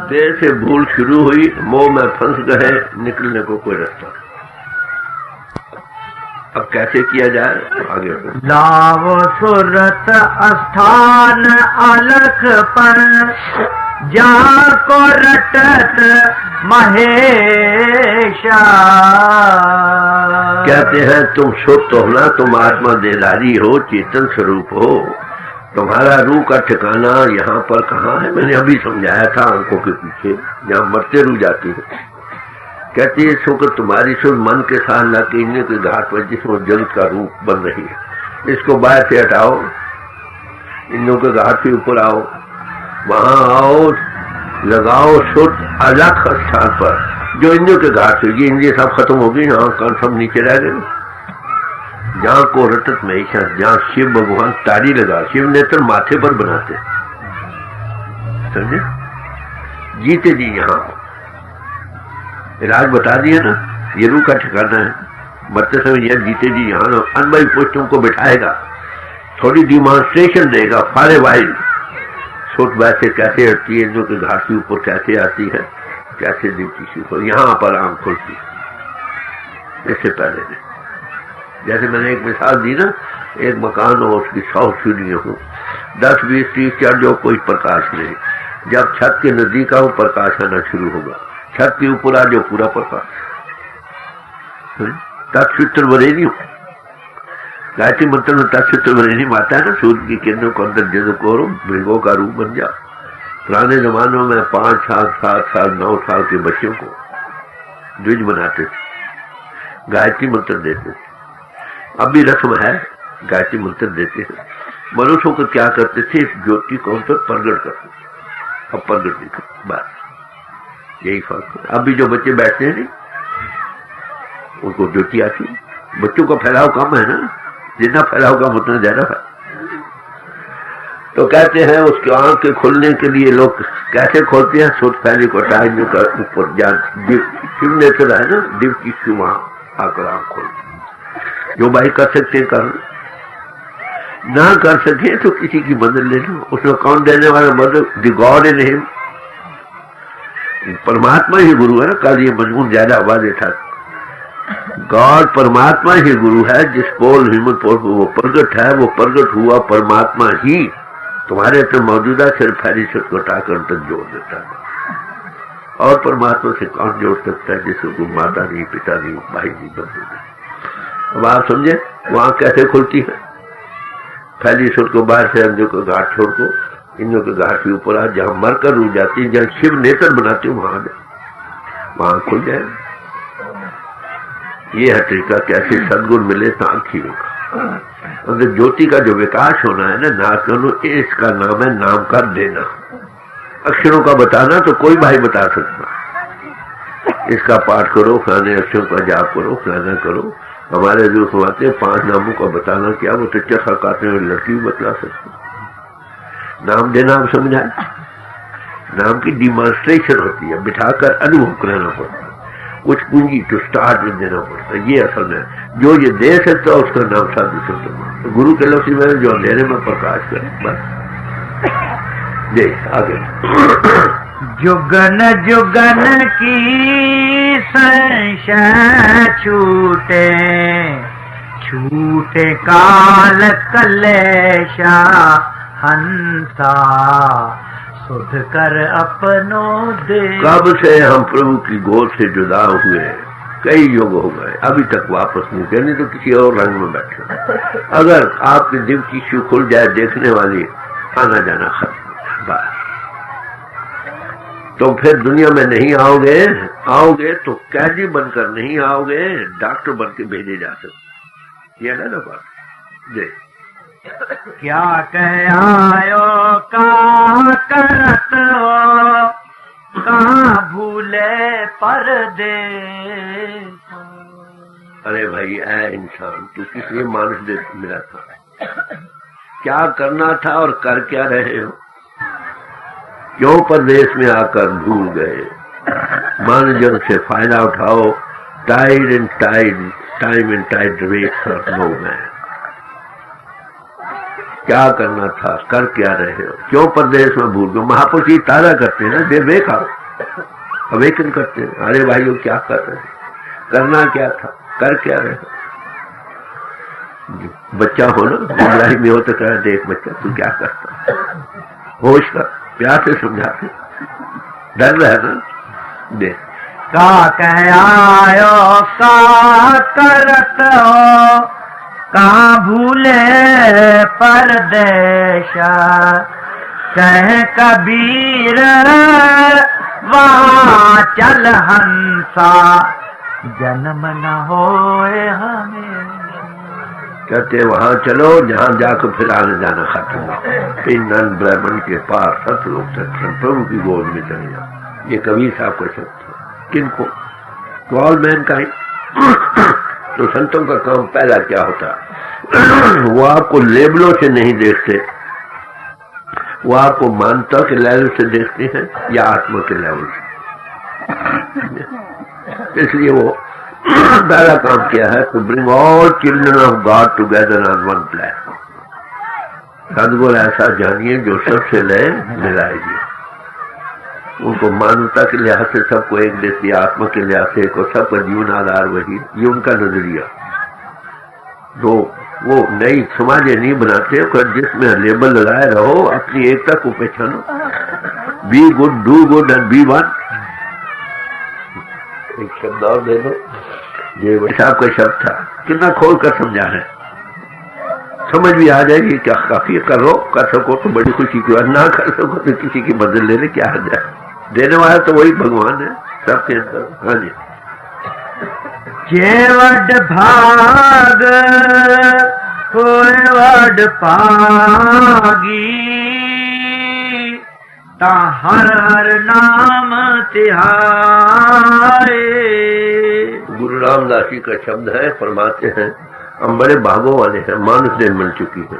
देर से भूल शुरू हुई, मोह में फंस गए, निकलने को कोई रास्ता। अब कैसे किया जाए आगे? लावो सुरत स्थान अलख पर, जाको रटत महेशा। कहते हैं तुम शुद्ध हो ना, तुम आत्मा देदारी हो, चेतन स्वरूप हो, तुम्हारा रूह का ठिकाना यहाँ पर कहाँ है? मैंने अभी समझाया था, आंखों के पीछे जहाँ मरते रूह जाती है। कहती है सुख तुम्हारी सुख मन के साथ लकीने के घाट पर जिसमें जगत का रूप बन रही है, इसको बाहर से हटाओ, इंद्रों के घाट से ऊपर आओ, वहां आओ, लगाओ शुद्ध अलग स्थान पर, जो इंद्रियों के घाट से, ये इंद्रिय सब खत्म हो गई, हाँ कान सब नीचे रह गए। जहाँ को रटत महिषा, जहाँ शिव भगवान तारी लगा, शिव नेत्र माथे पर बनाते, समझे? जीते जी यहाँ इलाज बता दिया ना, ये रूह का ठिकाना है। मरते समय यह जीते जी यहाँ अनबाई पोस्टों को बिठाएगा, थोड़ी डिमॉन्स्ट्रेशन देगा, फारे वाइल सोच वैसे कैसे हटती है, जो कि घाट के ऊपर कैसे आती है, कैसे दिखती सी, यहाँ पर आंख खुलती। इससे पहले ने जैसे मैंने एक मिसाल दी ना, एक मकान हो, उसकी 100 सीढ़ियां हो, 10, 20, 30 चढ़ जो कोई प्रकाश नहीं। जब छत के नजदीक आओ प्रकाश आना शुरू होगा, छत के ऊपर आ जो पूरा प्रकाश। तत्सूत्र वरेणी, गायत्री मंत्र में तत्सूत्र वरेणी आता है ना, सूर्य की किरणों को अंदर जद करो, मृगों का रूप बन जाओ। पुराने जमानों में 5 साल, 7 साल, 9 साल के बच्चों को द्विज बनाते थे, गायत्री मंत्र देते थे। अब भी रस्म है, गायत्री मंत्र देते हैं। मनुष्यों को क्या करते थे, ज्योति को उन पर प्रगट करते थे, अब प्रगट नहीं करते, बस यही फर्क है। अब भी जो बच्चे बैठते हैं उनको ज्योति आती, बच्चों का फैलाव कम है ना, जितना फैलाव कम उतना ज्यादा है। तो कहते हैं उसके आंख के खोलने के लिए लोग कैसे खोलते हैं, सोच फैली को टाइम का ऊपर शिव नेत्र है ना, दिव की शिव आकर आंख खोलते। जो भाई कर सकते कर, ना कर सके तो किसी की मदद ले लो। उसमें कौन देने वाला मदद? द गॉड इन हिम, परमात्मा ही गुरु है ना। कल ये मजमून ज्यादा आवाज था, गॉड परमात्मा ही गुरु है। जिस पोल ह्यूमन पोल पर वो प्रगट है, वो प्रगट हुआ परमात्मा ही तुम्हारे तो मौजूदा सिर्फ फैरिशत को टाकर तक जोड़ देता है। और परमात्मा से कौन जोड़ सकता है जिसको माता नहीं, पिता नहीं, भाई नहीं बन। अब आप समझे वहां कैसे खुलती है? फैलिशत को बाहर से अंजों को घाट छोड़ को इंद्रियों के घाट के ऊपर आ, जहां मरकर रुक जाती है, जहां शिव नेत्र बनाती हूँ, वहां खुल जाए। ये है तरीका। कैसे सदगुण मिले तो आंखी होगा। अगर ज्योति का जो विकास होना है ना नाम, इसका नाम है नाम का देना। अक्षरों का बताना तो कोई भाई बता सकता। इसका पाठ करो, फलाने अक्षरों का जाप करो, फलाना करो। हमारे जो सुनाते 5 नामों का बताना क्या, वो तो चखा काटने वाली लड़की भी बतला सकती। नाम देना आप समझाए, नाम की डिमॉन्स्ट्रेशन होती है, बिठाकर अनुभव कराना पड़ता है। कुछ पूंजी टू स्टार्ट में देना पड़ता है। ये असल में जो ये दे सकता है उसका नाम साधु संत। तो गुरु के लफ्ज़ में जो अंधेरे में प्रकाश करे, बस। जी आगे। जुगन जुगन की संशय छूटे, छूटे काल कलेशा हंसा, सुध कर अपनो दे। कब से हम प्रभु की गोद से जुदा हुए, कई युग हो गए, अभी तक वापस नहीं गए, नहीं तो किसी और रंग में बैठे। अगर आपकी दिल की शू खुल जाए देखने वाली, आना जाना खत्म बस। तो फिर दुनिया में नहीं आओगे, आओगे तो कैदी बनकर नहीं आओगे, डॉक्टर बन के भेजे जा सकते। ये है ना बात। जी क्या कह आयो का करत हो, कहाँ भूले परदेस। अरे भाई ऐ इंसान, तू किस लिए मानुष देश मिला था? क्या करना था और कर क्या रहे हो? क्यों परदेश में आकर भूल गए? मान जन से फायदा उठाओ। Tide and tide, time and tide waits for no man. क्या करना था, कर क्या रहे हो? क्यों परदेश में भूल गए? महापुरुष जी तारा करते हैं ना, दे देखा अवेकन करते हैं। अरे भाइयों क्या कर रहे हैं, करना क्या था, कर क्या रहे हो? बच्चा हो ना, गुमराही में हो तो कह देख बच्चा तू क्या करता, होश कर, प्यार से समझाते, डर रहा है ना। देख का कह आयो का करत हो, कहाँ भूले परदेशा। कह कबीर वहाँ चल हंसा, जन्म न होए हमें। कहते वहां चलो जहां जाकर फिर आने जाना खत्म हो। पिंडन ब्राह्मण के पार सतलोक सत्संग प्रभु की गोद में चले जाओ। ये कबीर साहब का शब्द है। किनको? To all mankind. तो संतों का काम पहला क्या होता है? वो आपको लेबलों से नहीं देखते, वो आपको मानता के लेवल से देखते हैं या आत्मा के लेवल से। इसलिए वो पहला काम किया है to bring all children of God together on one platform. सदगुरु ऐसा जानिए जो सबसे लय मिलाएगी। उनको मानवता के लिहाज से सबको एक देती, आत्मा के लिहाज से को सबका जीवन आधार वही, ये उनका नजरिया। तो वो नई समाज नहीं बनाते, जिसमें लेबल लगाए रहो, अपनी एकता को पहचानो। Be good, do good and be one. एक शब्द और दे दो, ये साहब का शब्द था, कितना खोल कर समझा रहे, समझ भी आ जाएगी। क्या काफी करो, कर सको तो बड़ी खुशी की बात, ना कर सको तो किसी की मदद लेने क्या आ जाए। देने वाला तो वही भगवान है सबके अंदर। हाँ जी। जेवड भाग होवड पागी, ता हर हर नाम तिहारे। गुरु रामदास जी का शब्द है, फरमाते हैं हम बड़े भागों वाले हैं, मानुष देह मिल चुकी है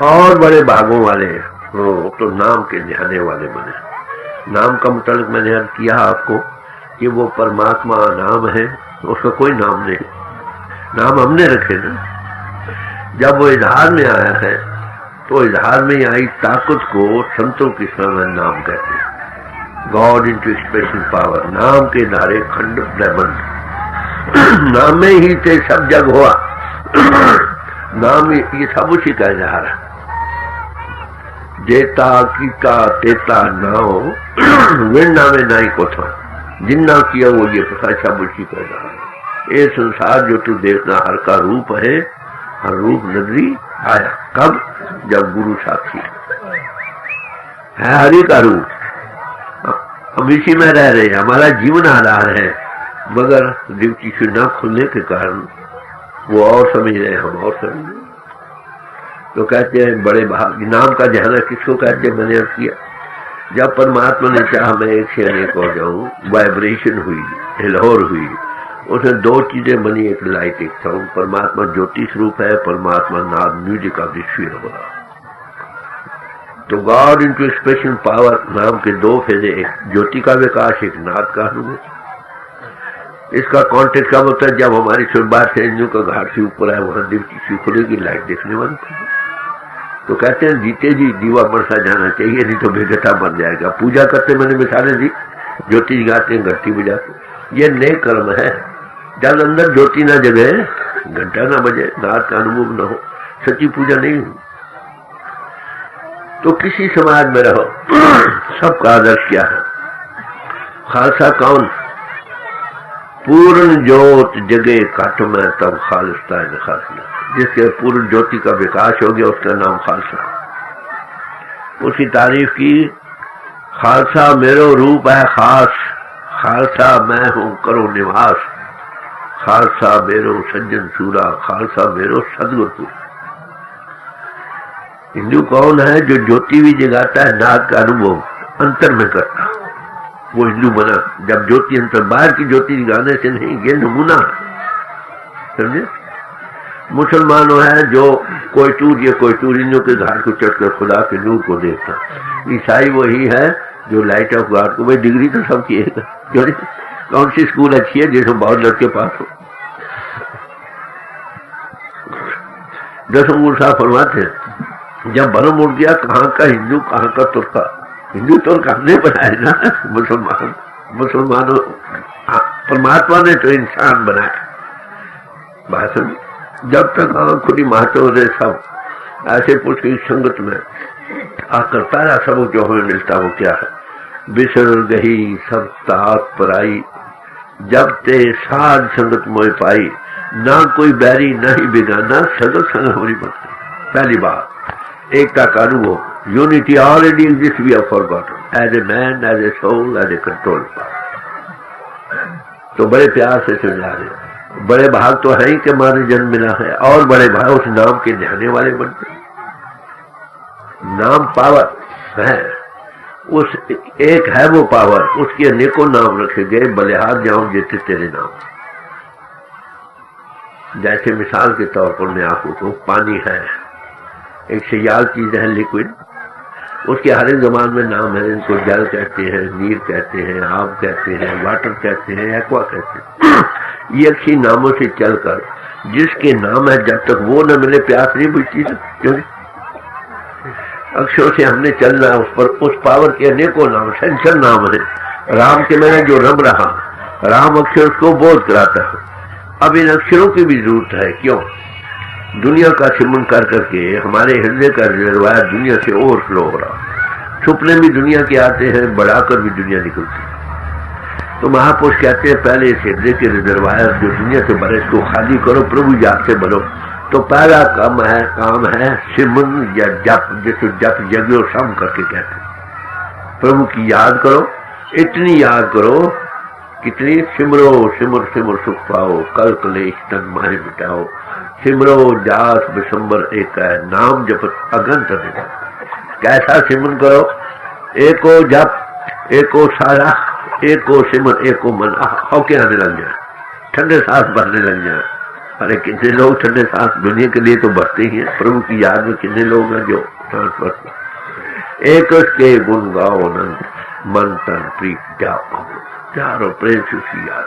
और बड़े भागों वाले हैं, तो नाम के ध्याने वाले बने। नाम का मतलब मैंने अर्ज किया आपको कि वो परमात्मा नाम है, उसका कोई नाम नहीं, नाम हमने रखे ना। जब वो इजहार में आया है तो इजहार में आई ताकत को संतों की समय नाम कहते हैं। God into expression power. नाम के धारे खंड ब्रह्मांड, नाम में ही थे सब जग हुआ। नाम ये सब उसी का इजहार है। जेता कीता तेता नाओ विरना में नाई को था, जिन्ना किया वो ये पता सब उसी का इजहार है। ये संसार जो तू देखना हर का रूप है, हर रूप नजरी आया कब? जब गुरु साक्षी है, हरि का रूप। हम इसी में रह रहे हैं, हमारा जीवन आधार है। मगर दिव्य चक्षु न खुलने के कारण वो और समझ रहे, हम और समझ रहे। तो कहते हैं बड़े भाग नाम का ध्यान किसको कहते हैं? मैंने अर्थ किया, जब परमात्मा ने चाहा मैं एक से अनेक हो जाऊं, वाइब्रेशन हुई, हिलोर हुई, उसमें दो चीजें बनी, एक लाइट एक साउंड। परमात्मा ज्योति स्वरूप है, परमात्मा नाद म्यूजिक ऑफ द स्फीयर हो रहा। तो गॉड इनटू एक्सप्रेशन पावर नाम के दो फेजे, एक ज्योति का विकास, एक नाद का अनुभव। इसका कॉन्टेक्ट कब होता है? जब हमारी शुरुआत से इंजू का घाट से ऊपर है, वहां दिव्य खुलेगी, लाइट देखने वाली। तो कहते हैं जीते जी दीवा बरसा जाना चाहिए, नहीं तो बेगता बन जाएगा। पूजा करते मैंने मिसालें दी, ज्योति जगाते हैं, घंटी बजाते, ये नए कर्म है। जब अंदर ज्योति ना जगे, घंटा ना बजे, नाद का अनुभव न हो, सच्ची पूजा नहीं हुई। तो किसी समाज में रहो, सबका आदर्श क्या है? खालसा कौन? पूर्ण ज्योत जगे काट में तब खालिस्ता है खालसा। जिसके पूर्ण ज्योति का विकास हो गया उसका नाम खालसा। उसकी तारीफ की, खालसा मेरो रूप है खास, खालसा मैं हूं करो निवास, खालसा मेरो सज्जन सूरा, खालसा मेरो सदगुरु। हिंदू कौन है? जो ज्योति भी जगाता है, नाद का अनुभव अंतर में करता, वो हिंदू बना। जब ज्योति अंतर, बाहर की ज्योति जगाने से नहीं, ये नमूना, समझे? मुसलमान है जो कोई टूर, ये कोई टूर, इन के घाट को चढ़कर खुदा के नूर को देखता। ईसाई वही है जो लाइट ऑफ गॉड को, भाई डिग्री तो सब किएगा, क्यों नहीं? कौन सी स्कूल अच्छी है जिसमें बहुत लड़के पास हो? दसम गुरु साहब फरमाते हैं, जब भरम उठ गया, कहाँ का हिंदू कहाँ का तुर्का। हिंदू तुर्क हमने बनाए ना, मुसलमानों, परमात्मा ने तो इंसान बनाया। भाषण जब तक खुदी महत्व रहे, सब ऐसे पुरुष की संगत में आकर पहला सबक जो हमें मिलता वो क्या है? बिसर गही सब तात पराई, जब ते साध संगत मोह पाई, ना कोई बैरी ना ही बिगाना, सगल संग हमारी बात। पहली बात एकता का अनुभव, unity already exist, we have forgotten as a man, as a soul, as a control power. तो बड़े प्यार से समझा रहे, बड़े भाग तो है ही कि हमारे जन्म मिला है, और बड़े भाग उस नाम के ध्याने वाले बनते। नाम पावर है, उस एक है वो पावर, उसके अनेकों नाम रखे गए, बलिहार जाऊं जेते तेरे नाम। जैसे मिसाल के तौर पर मैं आपको कहूं, पानी है, एक सयाल चीज है, लिक्विड, उसके हर एक जबान में नाम है। इनको जल कहते हैं, नीर कहते हैं, आब कहते हैं, वाटर कहते हैं, एक्वा कहते हैं। ये अच्छी नामों से चलकर जिसके नाम है, जब तक वो न मिले प्यास नहीं बुझती। क्यों? अक्षरों से हमने चलना है, उस पर उस पावर के अनेकों नाम, सेंसर नाम है। राम के मैंने जो रम रहा, राम अक्षर को बोध कराता है। अब इन अक्षरों की भी जरूरत है। क्यों? दुनिया का सिमरन कर करके हमारे हृदय का रिजर्वायर दुनिया से ओवरफ्लो हो रहा। सपने भी दुनिया के आते हैं, बढ़ाकर भी दुनिया निकलती है। तो महापुरुष कहते हैं पहले इस हृदय के रिजर्वायर जो दुनिया से भरे, इसको खाली करो, प्रभु याद से भरो। तो पहला काम है सिमरन या जप, जिसको जप यज्ञ सम करके कहते हैं। प्रभु की याद करो, इतनी याद करो, कितनी? सिमरो सिमर सिमर सुख पाओ, कल कलेश तन मारे मिटाओ, सिमरो जास बिसंबर एक है, नाम जपत अगंत देता। कैसा सिमरन करो? एको जप, एको सारा, एको सिमर, एको मन, होके आने लग जाए, ठंडे सांस भरने लग जाए। अरे कितने लोग ठंडे सांस दुनिया के लिए तो भरते ही हैं, प्रभु की याद में कितने लोग हैं जो सांस भरते। एक के गुण गाओ अनंत, मन तन प्रीत जाओ, चारों प्रेम से उसकी याद।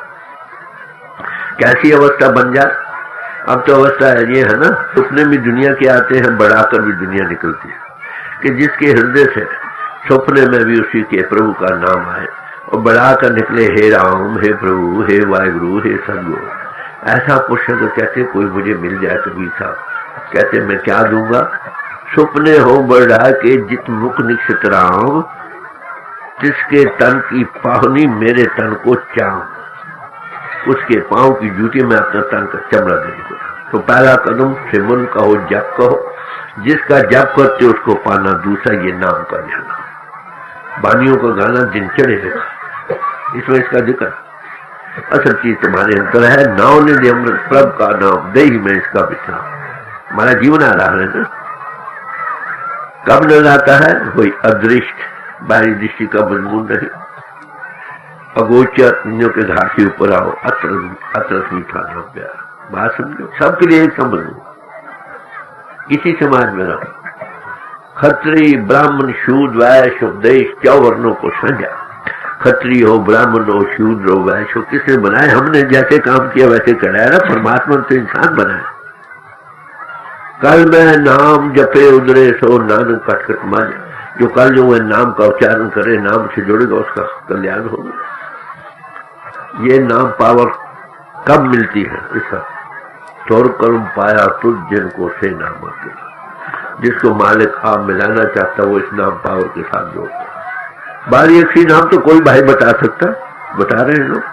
कैसी अवस्था बन जाए? अब तो अवस्था ये है ना, सपने भी दुनिया के आते हैं, बढ़ाकर भी दुनिया निकलती है, कि जिसके हृदय से सपने में भी उसी के प्रभु का नाम आए और बढ़ाकर निकले, हे राम, हे प्रभु, हे वाहिगुरु, हे सदगुरु। ऐसा पुरुष तो कहते कोई मुझे मिल जाए कबीर साहब, कहते मैं क्या दूंगा? सपने हो बढ़ा के जित मुख निश्चित राम, जिसके तन की पाहुनी मेरे तन को चाव, उसके पांव की जूती में अपना तन का चमड़ा दे दूंगा। तो पहला कदम सिमरन कहो, जप कहो, जिसका जप करते उसको पाना। दूसरा ये नाम का ध्यान। बानियों का गाना दिन चढ़े लिखा, इसमें इसका जिक्र। असल चीज तुम्हारे अंदर है। नाव ने दे अमृत प्रभ का नाम दे ही मैं इसका विश्राम। हमारा जीवन आधार है ना। कब नजर आता है? वही अदृष्ट बाहरी दृष्टि का मजमून नहीं, अगोचर के घाट के ऊपर आओ, अतरस मीठा नाम प्यार। बात समझो, सबके लिए एक समझ लो। इसी समाज में रहो। खत्री ब्राह्मण शूद्र वैश्य उपदेश चौवर्णों को संजा। खत्री हो, ब्राह्मण हो, शूद्र हो, वैश्य हो, किसने बनाए? हमने जैसे काम किया वैसे कराया ना। परमात्मा ने तो इंसान बनाया। कल मैं नाम जपे उदरे सो नानक कटकट मांझ। जो कल जो है नाम का उच्चारण करे, नाम से जुड़ेगा, उसका कल्याण होगा। ये नाम पावर कब मिलती है? इसका तोर कर्म पाया तुझ जिनको से नाम आते। जिसको मालिक आप मिलाना चाहता वो इस नाम पावर के साथ जोड़ता है। बारी एक सी नाम तो कोई भाई बता सकता, बता रहे हैं लोग।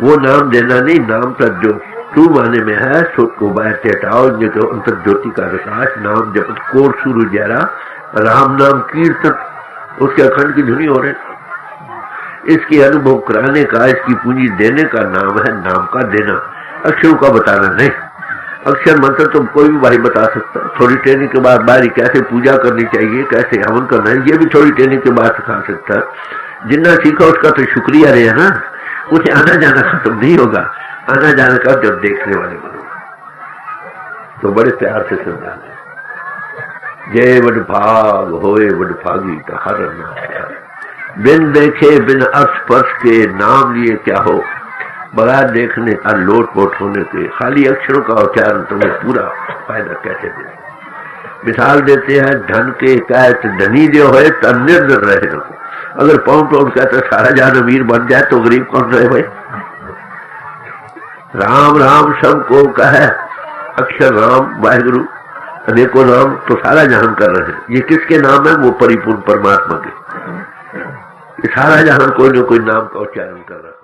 वो नाम देना नहीं, नाम का जो तू माने में है, सुख को बाहर से हटाओ, जो अंतर ज्योति का प्रकाश। नाम जपत कोर सूर्य जरा, राम नाम कीर्तन, उसके अखंड की धुनी हो रही। इसकी अनुभव कराने का, इसकी पूंजी देने का नाम है नाम का देना, अक्षरों का बताना नहीं। अक्षर मंत्र तो कोई भी भाई बता सकता। थोड़ी ट्रेनिंग के बाद बारी कैसे पूजा करनी चाहिए, कैसे हवन करना है, ये भी थोड़ी ट्रेनिंग के बाद सिखा सकता। जितना सीखा उसका तो शुक्रिया रहे ना। उसे आना जाना खत्म नहीं होगा। आना जाना का जब देखने वाले बनोगा तो बड़े प्यार से समझाना। जय वड भाग होए वड भागी तो हर बिन देखे बिन स्पर्श के नाम लिए क्या हो। बगैर देखने का लोट पोट होने के खाली अक्षरों का उच्चारण तुम्हें पूरा फायदा कैसे दे। मिसाल देते हैं धन के कहत धनी जो है तो निर्धन रहे नको। अगर पाउंड पाउंड कहते सारा जान अमीर बन जाए तो गरीब कौन रहे भाई। राम राम सबको कहे, अक्षर राम वाहिगुरु अनेकों नाम तो सारा जहान कर रहे हैं। ये किसके नाम है? वो परिपूर्ण परमात्मा के। ये सारा जहान कोई न कोई नाम का उच्चारण कर रहा है।